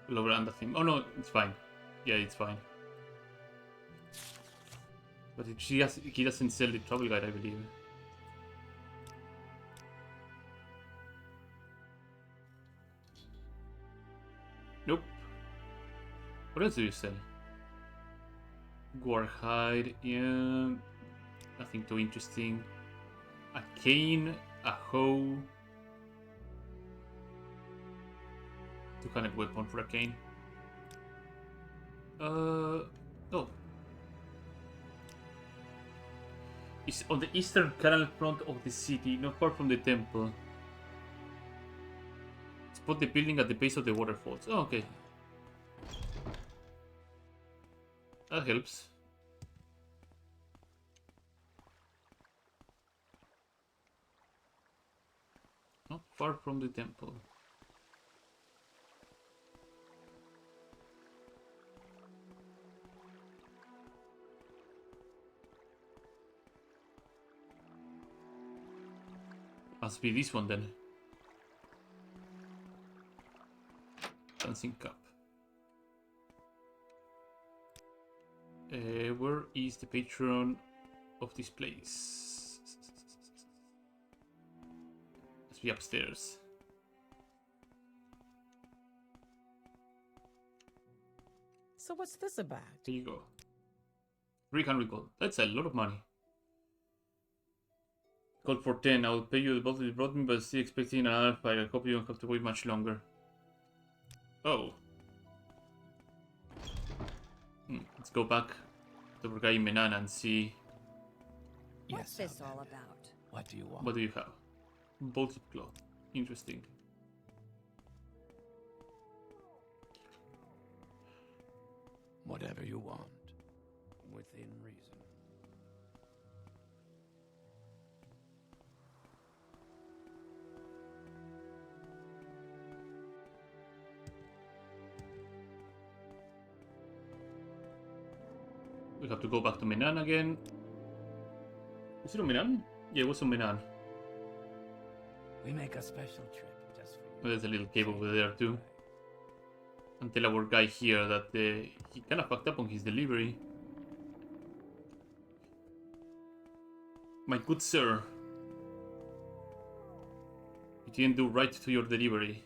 Lower under theme. Oh no, it's fine. Yeah, it's fine. But he doesn't sell the travel guide, I believe. Nope. What else do you sell? Warhide, yeah. Nothing too interesting. A cane, a hoe. 200 weapon for a cane. Oh. It's on the eastern canal front of the city, not far from the temple. Spot the building at the base of the waterfalls. Oh, okay. That helps. Not far from the temple. Must be this one then. Dancing cup. Where is the patron of this place? Must be upstairs. So what's this about? Here you go. 300 gold. That's a lot of money. Call for 10. I will pay you the bottle you brought me, but still expecting another fight. I hope you don't have to wait much longer. Oh. Let's go back to the guy in Menan and see. What's Yes, this all Outlander. about? What do you want? What do you have? Bolts of cloth. Interesting. Whatever you want. Within reason. We have to go back to Menan again. Was it on Menan? Yeah, it was on Menan. We make a special trip just for you. Well, there's a little cave over there too. And tell our guy here that he kind of fucked up on his delivery. My good sir, you didn't do right to your delivery.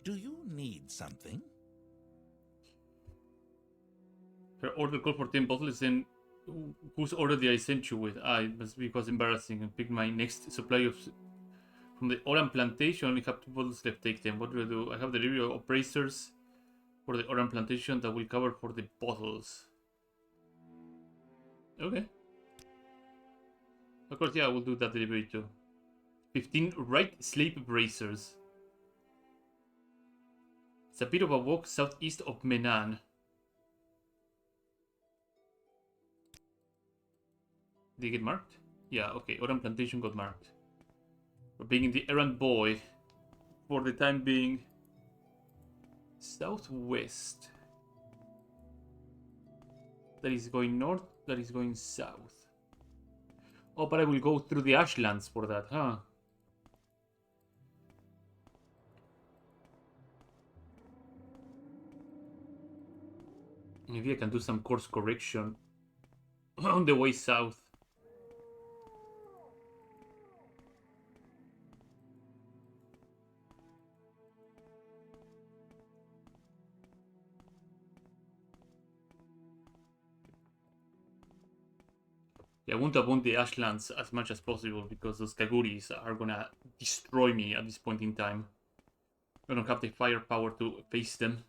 Do you need something? Her order called for 10 bottles, and whose order did I send you with? It must be because embarrassing. I picked my next supply of from the Oran plantation. I only have 2 bottles left. Take them. What do? I have the delivery of appraisers for the Oran plantation that will cover for the bottles. Okay. Of course, yeah, I will do that delivery too. 15 right slave bracers. It's a bit of a walk southeast of Menan. Did it get marked? Yeah, okay. Oran plantation got marked. We're being the errand boy for the time being. Southwest. That is going north, that is going south. Oh, but I will go through the Ashlands for that, huh? Maybe I can do some course correction on the way south. Yeah, I want to avoid the Ashlands as much as possible because those Kaguris are gonna destroy me at this point in time. I don't have the firepower to face them.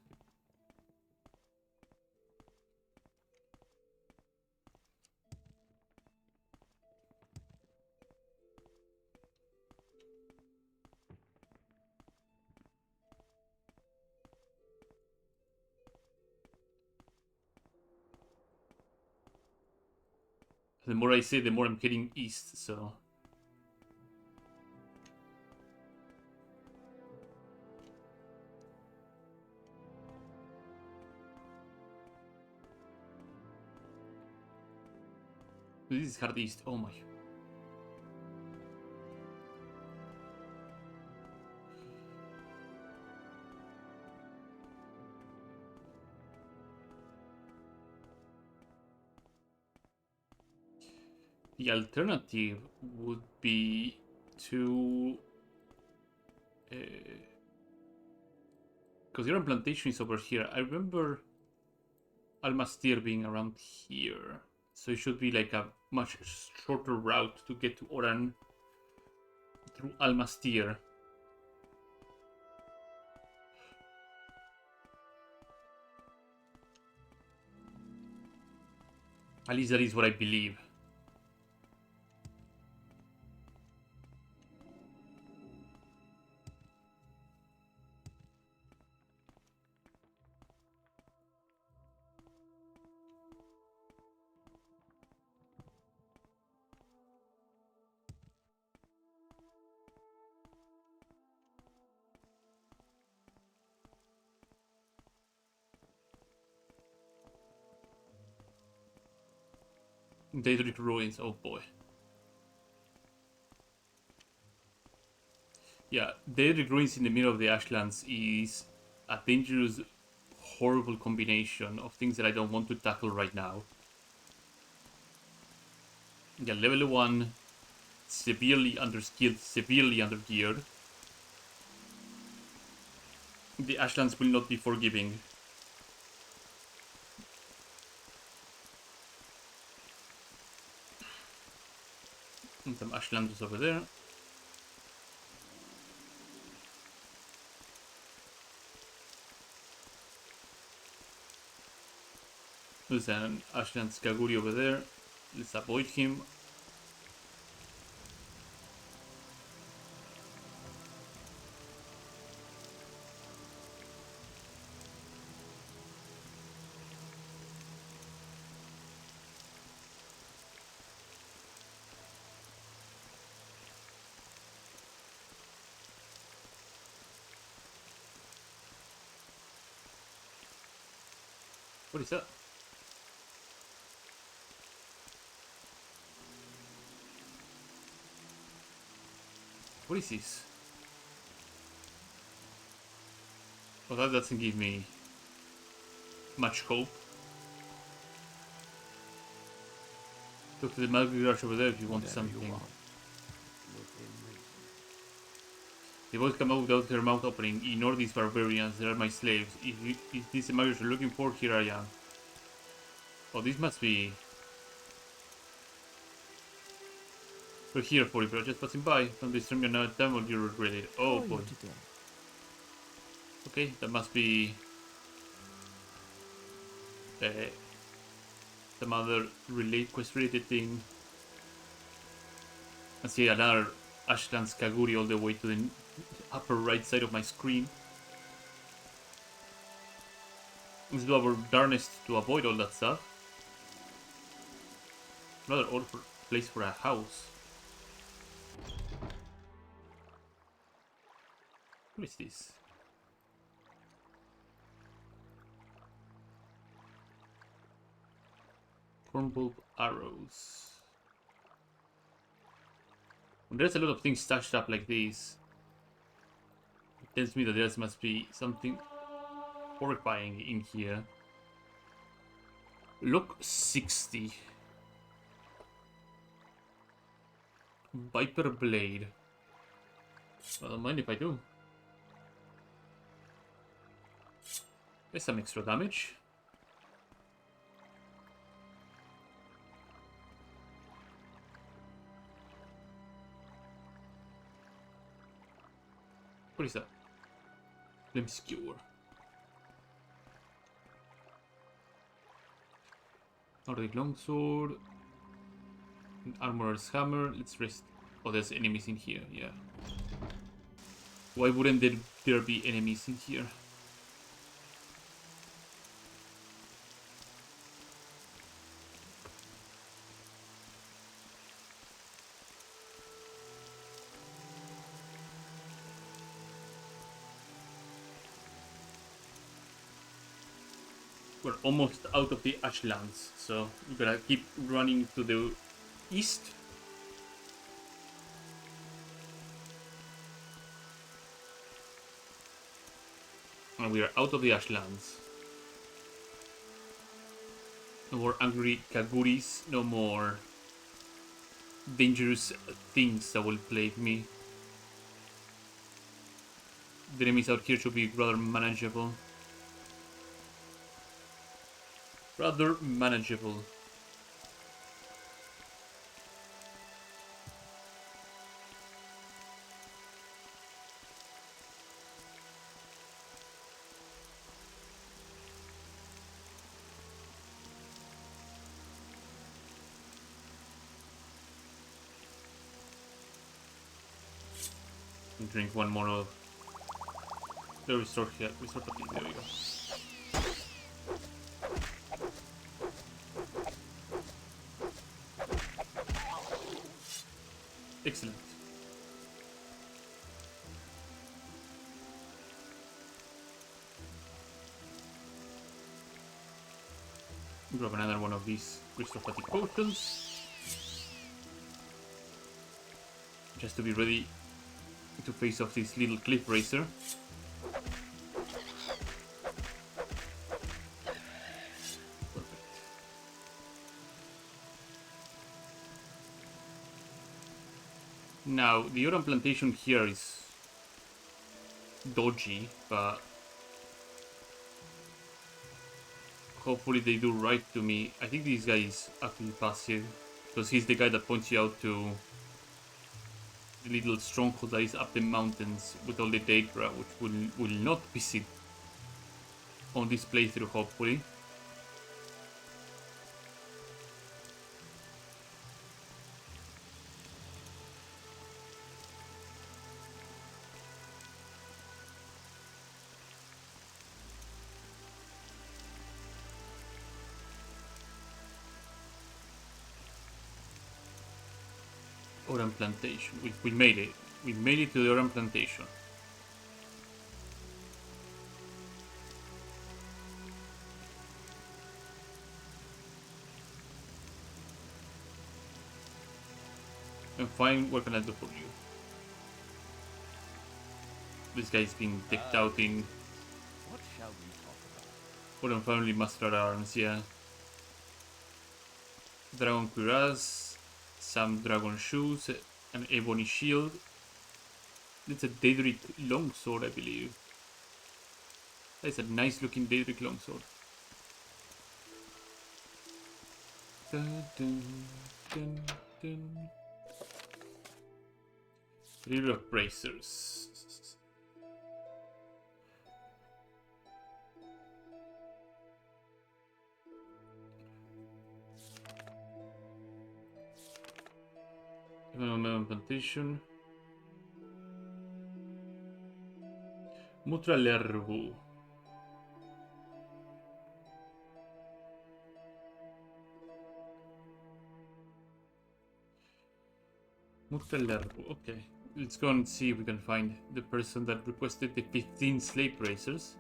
The more I say, the more I'm heading east, so... This is hard east, oh my... The alternative would be to... because your plantation is over here. I remember Almastir being around here. So it should be like a much shorter route to get to Oran through Almastir. At least that is what I believe. Daedric Ruins, oh boy. Yeah, Daedric Ruins in the middle of the Ashlands is a dangerous, horrible combination of things that I don't want to tackle right now. Yeah, level 1, severely underskilled, severely undergeared. The Ashlands will not be forgiving. And some Ashlanders over there. There's an Ashland Skaguri over there. Let's avoid him. What is that? What is this? Oh, that doesn't give me much hope. Talk to the Malgrave Garage over there if you want Whatever you something. want, within reason. The voice come out without her mouth opening. Ignore these barbarians, they are my slaves. If this is the Malgrave you're looking for, here I am. Oh, this must be... We're here for you, bro. Just passing by. Don't be stronger now, time or you regret it. Oh How are boy. you today? Okay, that must be... some other quest-related thing. I see another Ashland's Kaguri all the way to the upper right side of my screen. Let's do our darnest to avoid all that stuff. Another odd place for a house. What is this? Cornbulb arrows. When there's a lot of things stashed up like this, it tells me that there must be something horrifying in here. Look 60. Viper blade. I don't mind if I do. There's some extra damage. What is that? Limb skewer. Nordic longsword. An armorer's hammer. Let's rest. Oh, there's enemies in here. Yeah. Why wouldn't there be enemies in here? We're almost out of the Ashlands, so we gotta keep running to the east. And we are out of the Ashlands. No more angry Kaguris, no more dangerous things that will plague me. The enemies out here should be rather manageable. Rather manageable. Drink one more of the restore here. Restore fatigue. There we go. Excellent. Grab another one of these crystal fatigue potions. Just to be ready to face off this little cliff racer. Perfect. Now, the Oran plantation here is dodgy, but hopefully they do right to me. I think this guy is actually passive, because he's the guy that points you out to the little stronghold that is up the mountains with all the Daedra, which will not visit on this playthrough, hopefully. Oran plantation. We made it. We made it to the Oran plantation. And fine, what can I do for you? This guy's being decked out in What shall we talk about? Odin family mustard arms, yeah. Dragon cuirass, some dragon shoes, an ebony shield. It's a Daedric longsword, I believe. That's a nice looking Daedric longsword. Dun, dun, dun, dun. River of bracers. Plantation. Mutra Lerbu. Mutra Lerbu. Okay. Let's go and see if we can find the person that requested the 15 slave racers.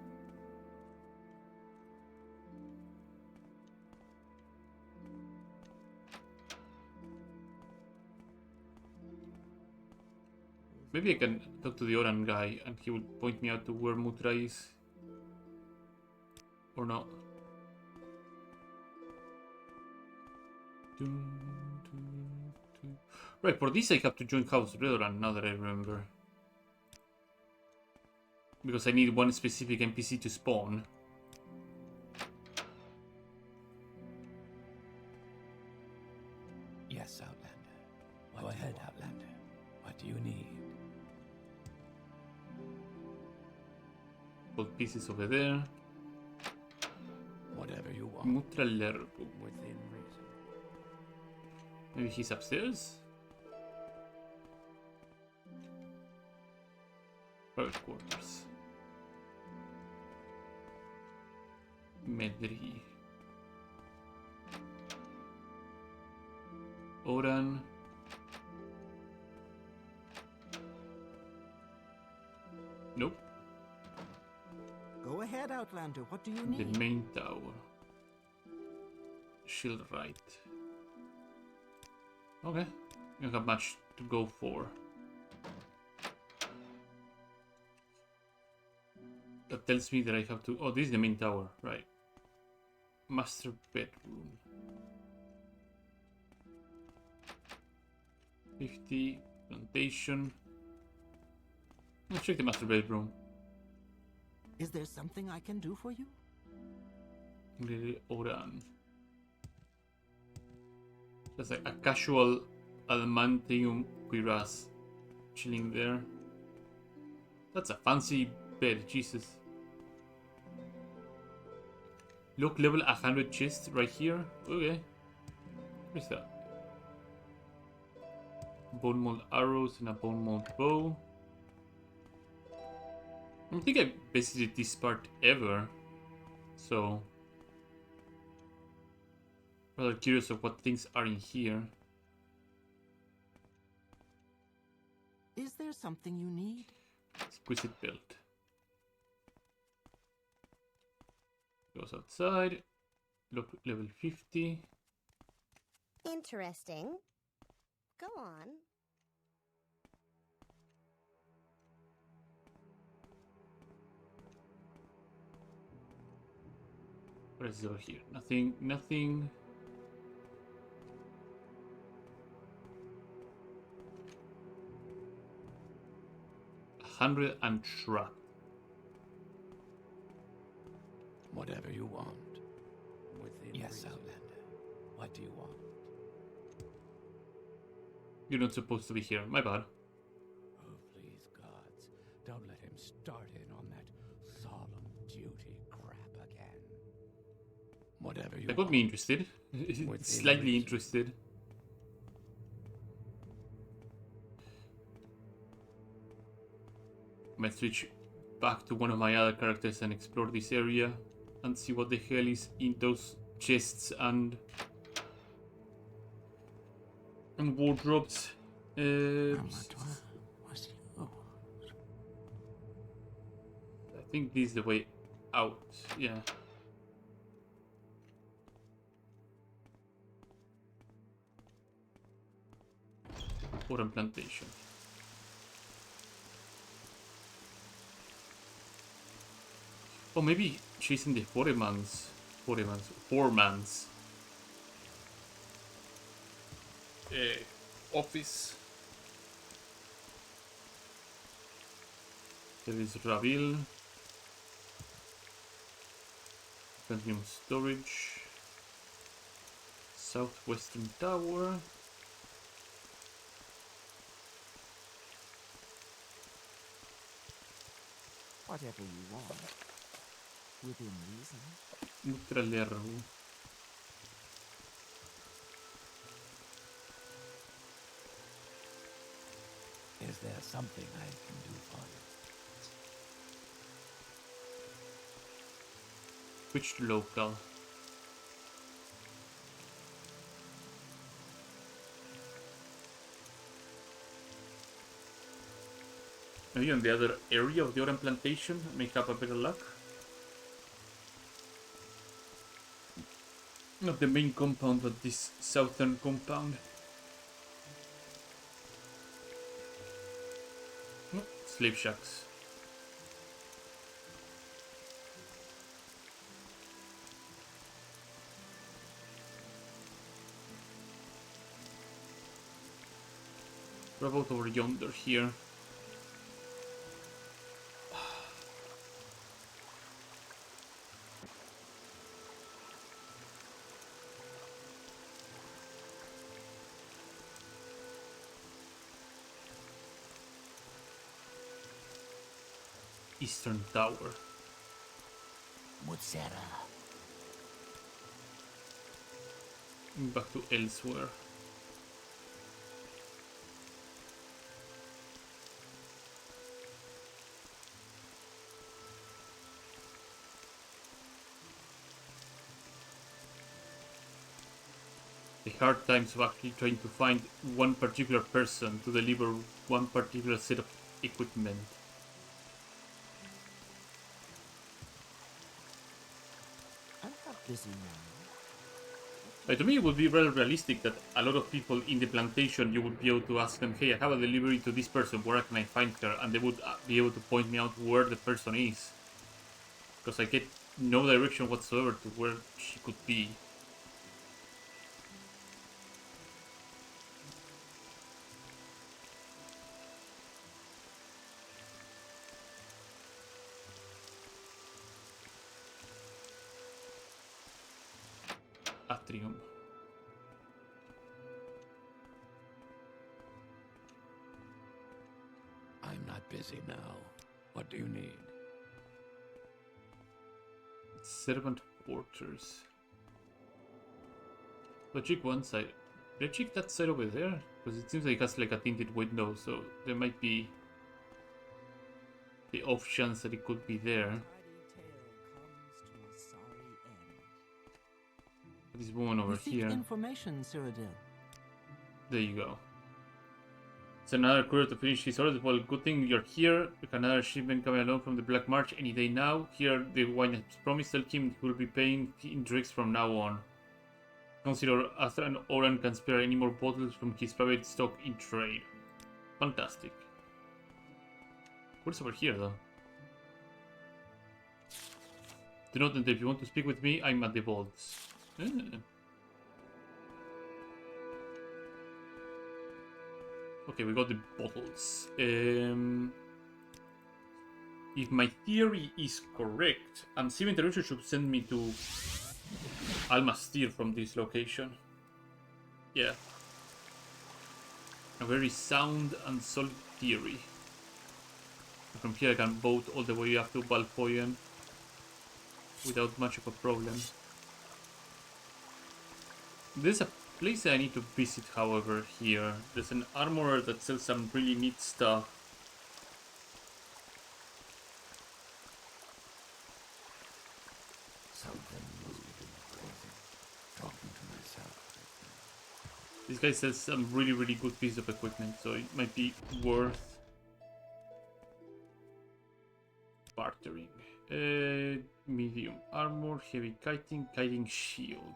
Maybe I can talk to the Oran guy and he will point me out to where Mutra is. Or not. Right, for this I have to join House Redoran now that I remember. Because I need one specific NPC to spawn. Yes, Outlander. Go ahead, Outlander. What do you need? Both pieces over there. Whatever you want. Mutra Lerbu. Within reason. Maybe he's upstairs? Private quarters. Medri. Oran. Nope. Go ahead, Outlander. What do you The need? main tower. Shield right. Okay. You don't have much to go for. That tells me that I have to... Oh, this is the main tower. Right. Master bedroom. 50. Plantation. Let's check the master bedroom. Is there something I can do for you? Really Oran. That's like a casual adamantium cuirass chilling there. That's a fancy bed, Jesus. Look, level 100 chest right here. Okay. What is that? Bone mold arrows and a bone mold bow. I don't think I visited this part ever, so rather curious of what things are in here. Is there something you need? Exquisite belt. Goes outside. Look, level 50. Interesting. Go on. What is over here? Nothing, nothing. $100 and shrub. Whatever you want. Yes, Outlander. What do you want? You're not supposed to be here. My bad. Oh, please, gods. Don't let him start in on that solemn duty crap again. Whatever you That want. got me interested. Slightly interested. I might switch back to one of my other characters and explore this area and see what the hell is in those chests and wardrobes. I think this is the way out. Yeah. Oran plantation. Oh, maybe she's in the four-man's office. There is Ravil. Continuum storage. Southwestern tower. Whatever you want. Within reason. Neutralerro. Is there something I can do for you? Switch to local. Maybe on the other area of the Oran plantation, make up a bit of luck. Not the main compound, but this southern compound. Oh, slave shacks. What about over yonder here? Eastern Tower. Mutsera. Back to elsewhere. The hard times of actually trying to find one particular person to deliver one particular set of equipment. I'm not busy now. To me, it would be rather realistic that a lot of people in the plantation, you would be able to ask them, hey, I have a delivery to this person, where can I find her? And they would be able to point me out where the person is. Because I get no direction whatsoever to where she could be. Atrium. I'm not busy now. What do you need? Servant quarters. So check one side. Did I check that side over there? Because it seems like it has like a tinted window, so there might be the off chance that it could be there. This woman over here. Information, Cyrodiil. There you go. It's another courier to finish his orders. Well, good thing you're here. Another shipment coming along from the Black March any day now. Here, the wine has promised. Tell him he will be paying in drinks from now on. Consider Arthur and Oran can spare any more bottles from his private stock in trade. Fantastic. What's over here, though? Do not enter. If you want to speak with me, I'm at the vaults. Okay, we got the bottles. If my theory is correct, Civil Intervention should send me to Almastir from this location. Yeah. A very sound and solid theory. From here I can boat all the way up to Balfoyen without much of a problem. There's a place I need to visit, however, here. There's an armorer that sells some really neat stuff. Something must be crazy. Talking to myself. This guy sells some really good piece of equipment, so it might be worth bartering. Medium armor, heavy kiting shield.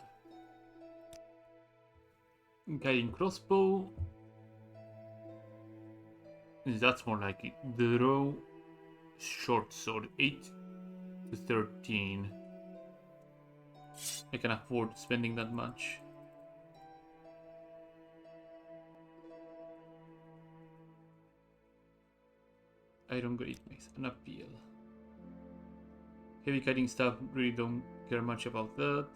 Guiding crossbow. That's more like it. Draw short sword. to 13. I can afford spending that much. Iron Great Mace, an appeal. Heavy cutting stuff, really don't care much about that.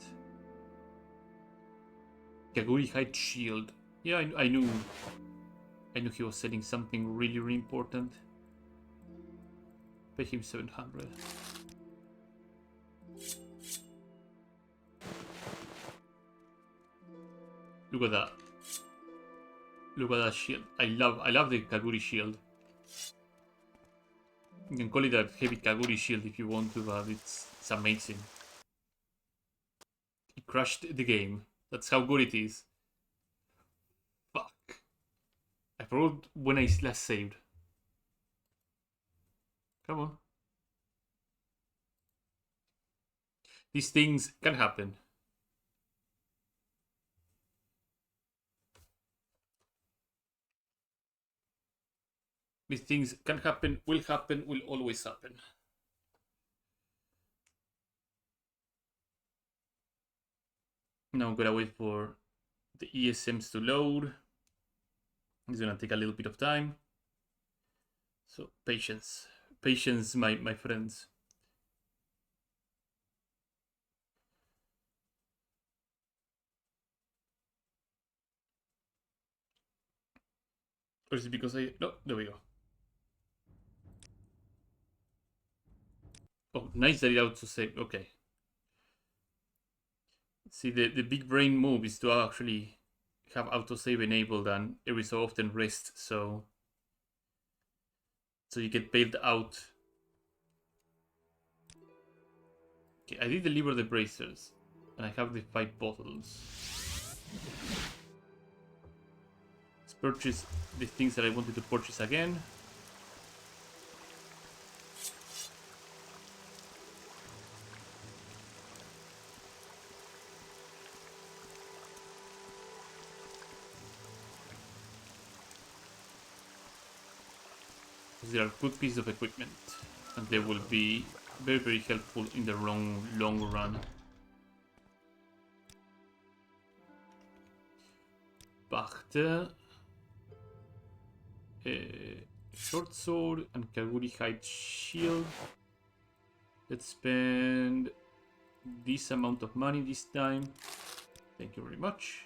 Kaguri Hide Shield. Yeah, I knew he was selling something really, really important. Pay him 700. Look at that. Look at that shield. I love the Kaguri shield. You can call it a heavy Kaguri shield if you want to, but it's amazing. It crushed the game. That's how good it is. Fuck. I forgot when I last saved. Come on. These things can happen. These things can happen, will always happen. Now I'm gonna wait for the ESMs to load. It's gonna take a little bit of time. So patience. Patience, my friends. Or is it because I... No, there we go. Oh, nice that it auto-save. Okay. See, the big brain move is to actually have autosave enabled and every so often rest, so you get bailed out. Okay, I did deliver the bracers, and I have the 5 bottles. Let's purchase the things that I wanted to purchase again. They are good pieces of equipment, and they will be very, very helpful in the long run. Bachte, short sword, and Kaguri Hide Shield. Let's spend this amount of money this time. Thank you very much.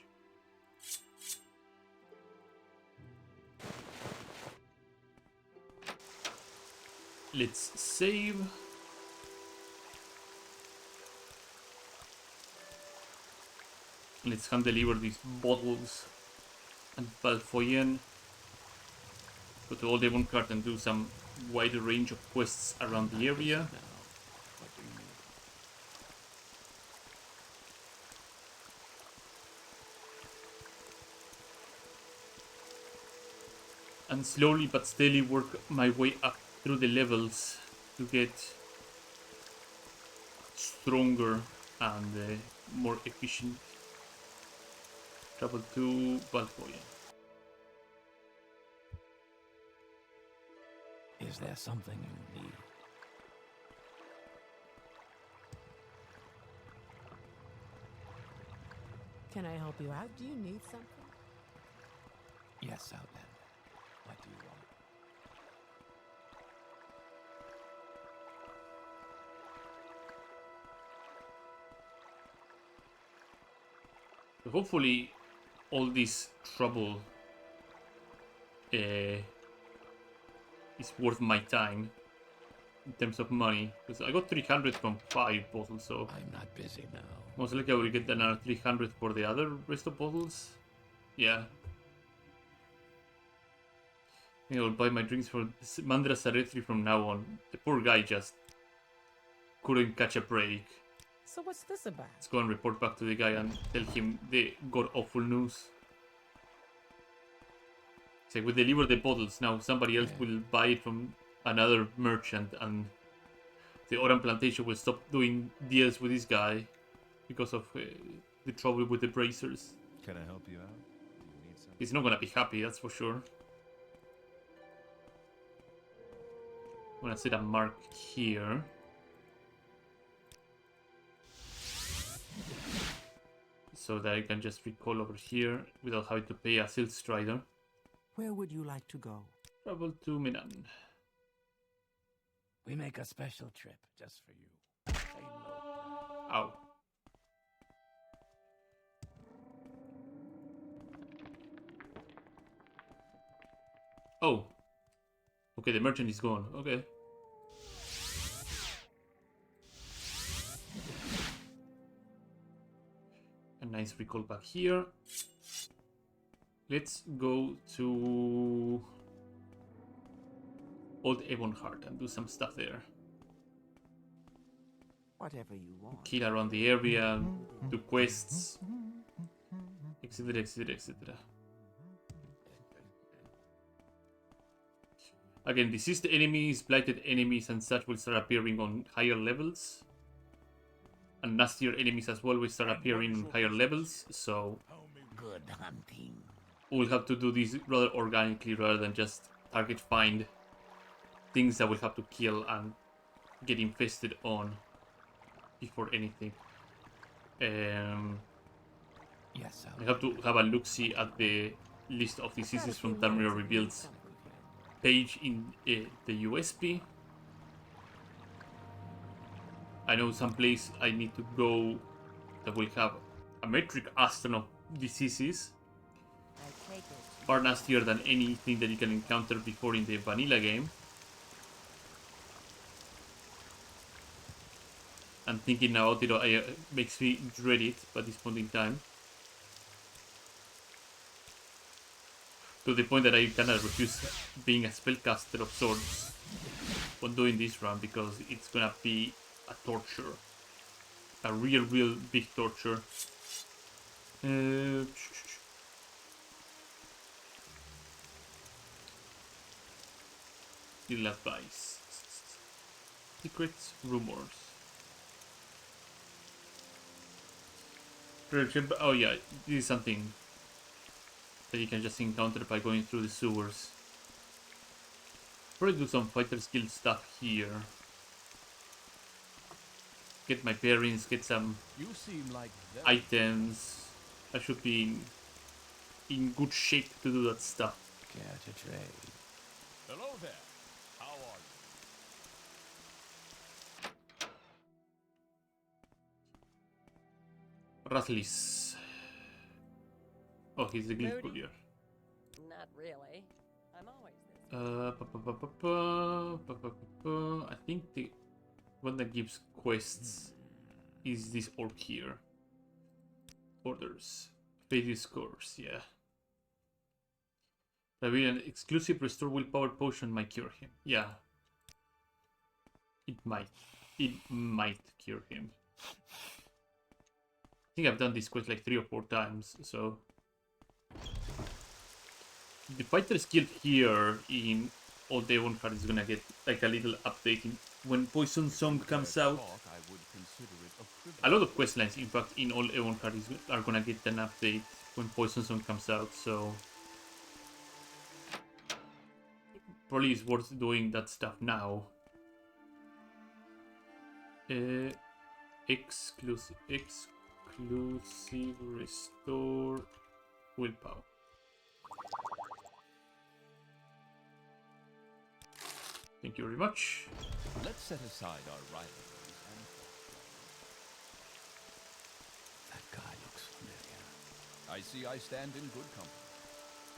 Let's save. Let's hand deliver these bottles and Balfoyen. Go to Old Devon Cart and do some wider range of quests around the area. And slowly but steadily work my way up through the levels to get stronger and more efficient. Travel to Balfoyen. Is there something you need? Can I help you out? Do you need something? Yes, Outlander. What do you want? So hopefully all this trouble is worth my time in terms of money, because I got 300 from 5 bottles, so I'm not busy now. most likely I will get another 300 for the other rest of bottles. Yeah. I will buy my drinks for Mandra Saretri from now on. The poor guy just couldn't catch a break. So what's this about? Let's go and report back to the guy and tell him the god-awful news. Say, we deliver the bottles, now somebody else will buy it from another merchant, and the Oran plantation will stop doing deals with this guy because of the trouble with the bracers. Can I help you out? Do you need something? He's not gonna be happy, that's for sure. I'm gonna set a mark here. so that I can just recall over here without having to pay a Silt Strider. Where would you like to go? Travel to Milan. We make a special trip just for you. Say no price. Ow. Oh. Okay, the merchant is gone. Okay. A nice recall back here. Let's go to Old Ebonheart and do some stuff there. Whatever you want. Kill around the area, do quests, etc, etc, etc. Again, deceased enemies, blighted enemies and such will start appearing on higher levels. And nastier enemies as well will start appearing on higher levels, so Good hunting. we'll have to do this rather organically rather than just target find things that we'll have to kill and get infested on before anything. Yes, sir. I have to have a look-see at the list of diseases from Tamriel Rebuilt's page in the USP. I know some place I need to go that will have a metric aston of diseases. I take it. Far nastier than anything that you can encounter before in the vanilla game. And thinking about it makes me dread it at this point in time. To the point that I cannot refuse being a spellcaster of sorts when doing this run, because it's gonna be a torture. A real big torture. Little advice. Secrets, rumors. Oh yeah, this is something that you can just encounter by going through the sewers. Probably do some fighter skill stuff here. Get my bearings, get some You seem like items. I should be in good shape to do that stuff. Care to trade? Hello there. How are you? Rathlis. Oh, he's the Glyph Courier. Not really. I'm always this. I think the one that gives quests is this orc here. Orders. Fade scores, yeah. Maybe an exclusive restore willpower potion might cure him. Yeah. It might. It might cure him. I think I've done this quest like 3 or 4 times, so... The fighter skill here in Old Devonheart is gonna get like a little update when Poison Song comes out. A lot of questlines, in fact, in Old Devonheart are gonna get an update when Poison Song comes out, so... Probably it's worth doing that stuff now. Exclusive restore willpower. Thank you very much. Let's set aside our rivalries and That guy looks familiar. I see I stand in good company.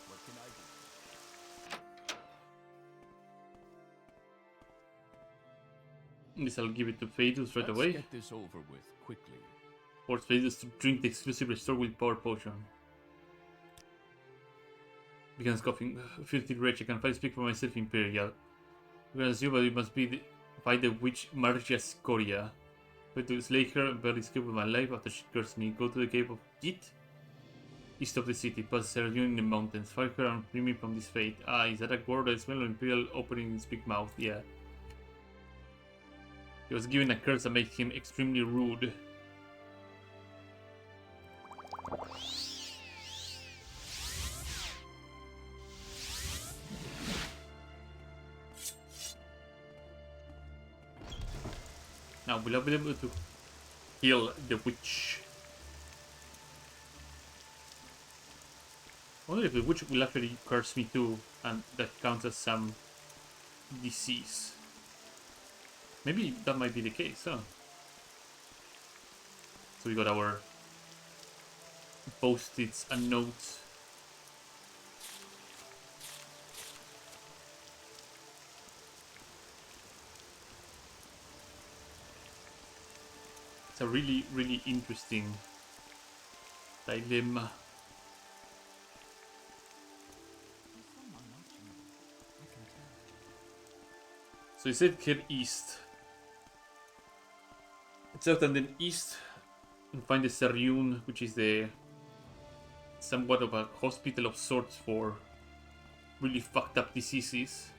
What can I do? This I'll give it to Phaedus right Let's away. get this over with quickly. Force Phaedus to drink the exclusive restore willpower potion. Begins coughing. Filthy wretch, I can finally speak for myself, Imperial. I'm gonna assume that it must be by the witch Margia Scoria. But to slay her and barely escape with my life after she cursed me. Go to the cave of Git, east of the city. Pass her in the mountains. Fight her and free me from this fate. Ah, is that a word? I smell Imperial opening his big mouth. Yeah. He was given a curse that made him extremely rude. Now we'll be able to kill the witch. I wonder if the witch will actually curse me too, and that counts as some disease. Maybe that might be the case, huh? So we got our post-its and notes. It's a really, really interesting dilemma. So he said head east. It's out and then east and find the Saryun, which is the somewhat of a hospital of sorts for really fucked up diseases.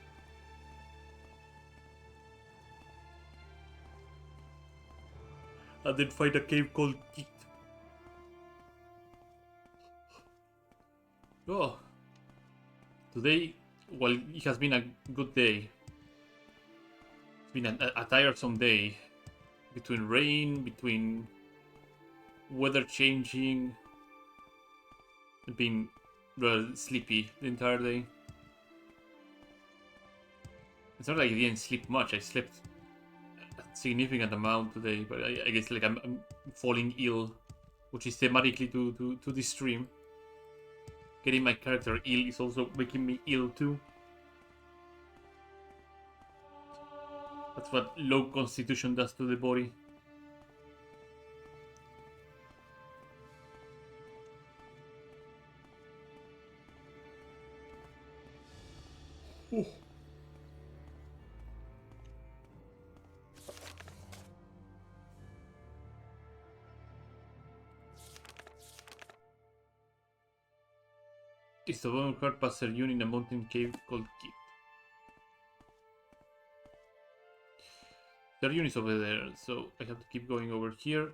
And then find a cave called Kit. Oh, today, well, it has been a good day. It's been a tiresome day. Between rain, between weather changing, being rather sleepy the entire day. It's not like I didn't sleep much. I slept a significant amount today, but I guess like I'm falling ill, which is thematically to this stream. Getting my character ill is also making me ill too. That's what low constitution does to the body. Ooh. It's the one card past Saryun in a mountain cave called Kit. Saryun is over there, so I have to keep going over here.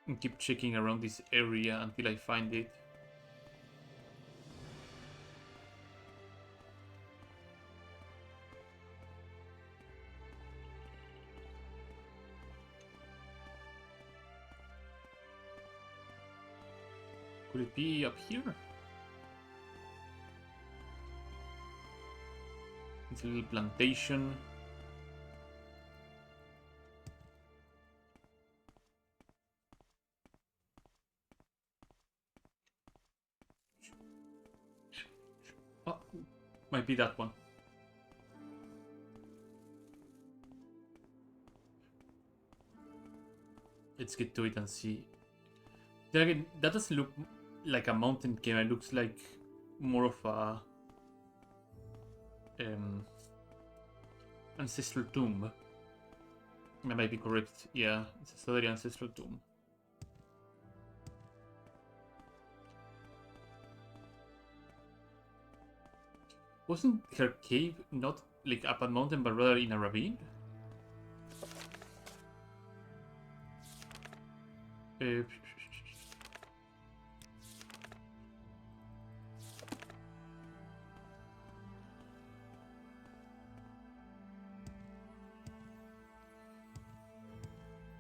And keep checking around this area until I find it. Could it be up here? It's a little plantation. Oh, might be that one. Let's get to it and see. Then again, that doesn't look like a mountain cave. It looks like more of a ancestral tomb. I might be correct. Yeah, it's a study ancestral tomb. Wasn't her cave not like up a mountain, but rather in a ravine?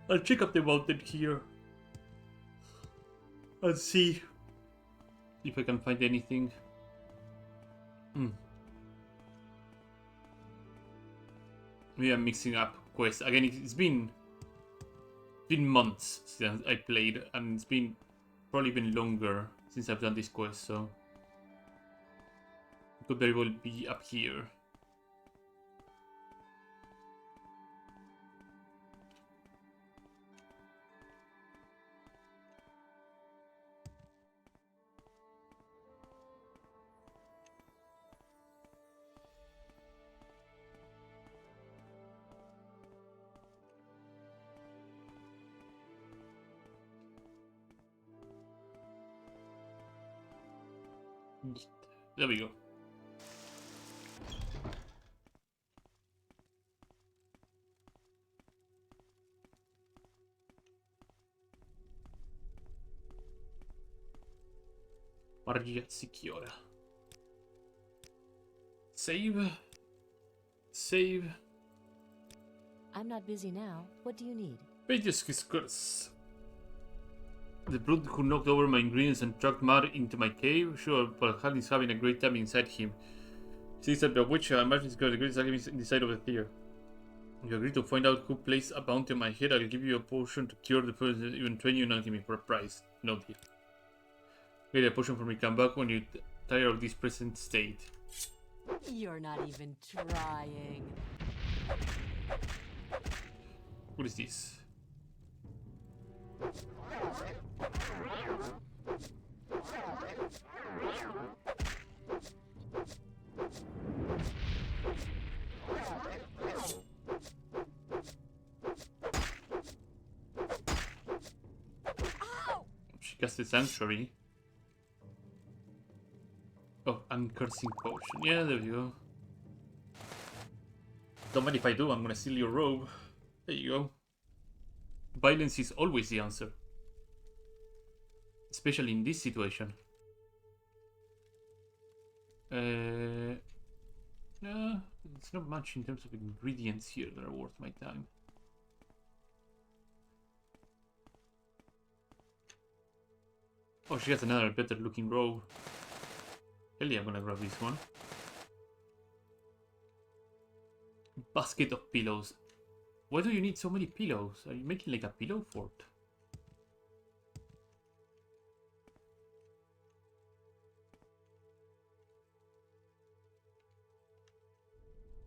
I'll check up the mountain here and see if I can find anything. Maybe I'm mixing up quests again. It's been months since I played, and it's been probably been longer since I've done this quest, so it could very well be up here. There we go. Maria Sicchiora. Save. Save. I'm not busy now. What do you need? Pages his curse. The brute who knocked over my ingredients and trucked mud into my cave? Sure, but Hal is having a great time inside him. Sees that the witch, I imagine, is the greatest alchemist in the side of the theater. If you agree to find out who placed a bounty on my head, I'll give you a potion to cure the person, even train you in alchemy for a price. No deal. Get a potion for me, come back when you're tired of this present state. You're not even trying. What is this? She cast the sanctuary. Oh, uncursing potion. Yeah, there you go. Don't mind if I do, I'm gonna steal your robe. There you go. Violence is always the answer. Especially in this situation. No, it's not much in terms of ingredients here that are worth my time. Oh, she has another better looking robe. Hell yeah, I'm gonna grab this one. Basket of pillows. Why do you need so many pillows? Are you making like a pillow fort?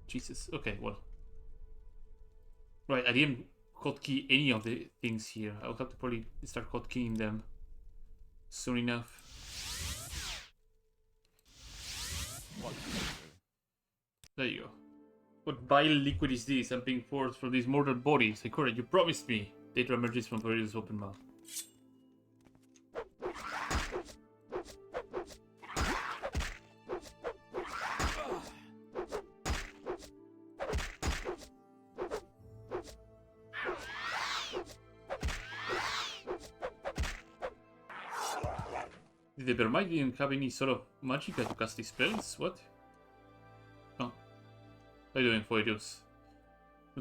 Jesus, okay, well. Right, I didn't hotkey any of the things here. I'll have to probably start hotkeying them soon enough. There you go. What vile liquid is this? I'm being forced from these mortal bodies. Sakura, you promised me. Data emerges from Valero's open mouth. The Vermite didn't have any sort of magic to cast these spells? What? Oh. How are you doing, Foydos?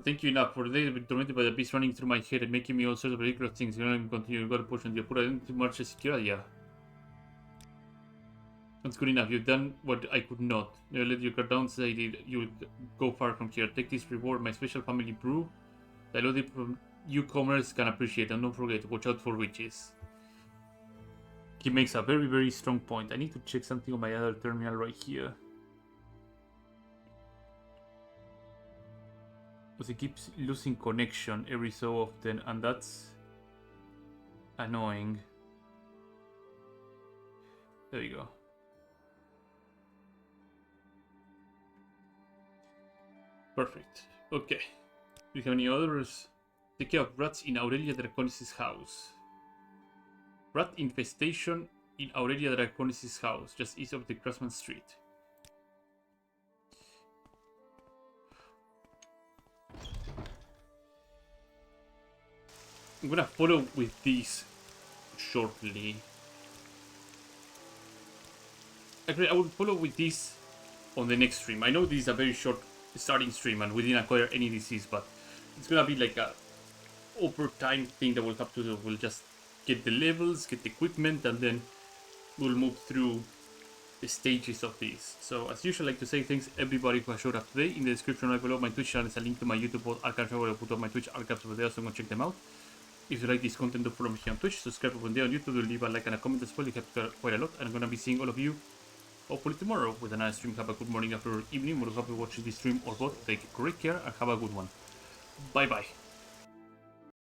Thank you enough. For the day I've been tormented by the beast running through my head and making me all sorts of ridiculous things. You don't continue. You got a potion. You put it into much security. Yeah. That's good enough. You've done what I could not. You let your guard down, say you'll go far from here. Take this reward, my special family brew. I love it from newcomers can appreciate, and don't forget, watch out for witches. He makes a very, very strong point. I need to check something on my other terminal right here. Because it keeps losing connection every so often, and that's annoying. There you go. Perfect. Okay. Do you have any others? Take care of rats in Aurelia Draconis' house. Rat infestation in Aurelia Draconis' house, just east of the Craftsman Street. I'm gonna follow with these shortly. Actually, I will follow with this on the next stream. I know this is a very short starting stream and we didn't acquire any disease, but it's gonna be like a over time thing that we'll have to do. We'll just get the levels, get the equipment, and then we'll move through the stages of this. So as usual, I like to say thanks everybody who has showed up today. In the description right below my Twitch channel is a link to my YouTube archives where I put up my Twitch archives over there, so go check them out. If you like this content, don't follow me here on Twitch, subscribe over there on YouTube, leave a like and a comment as well. It helps quite a lot, and I'm gonna be seeing all of you hopefully tomorrow with another stream. Have a good morning, afternoon, evening. We'll have you watching this stream or both. Take great care and have a good one. Bye bye.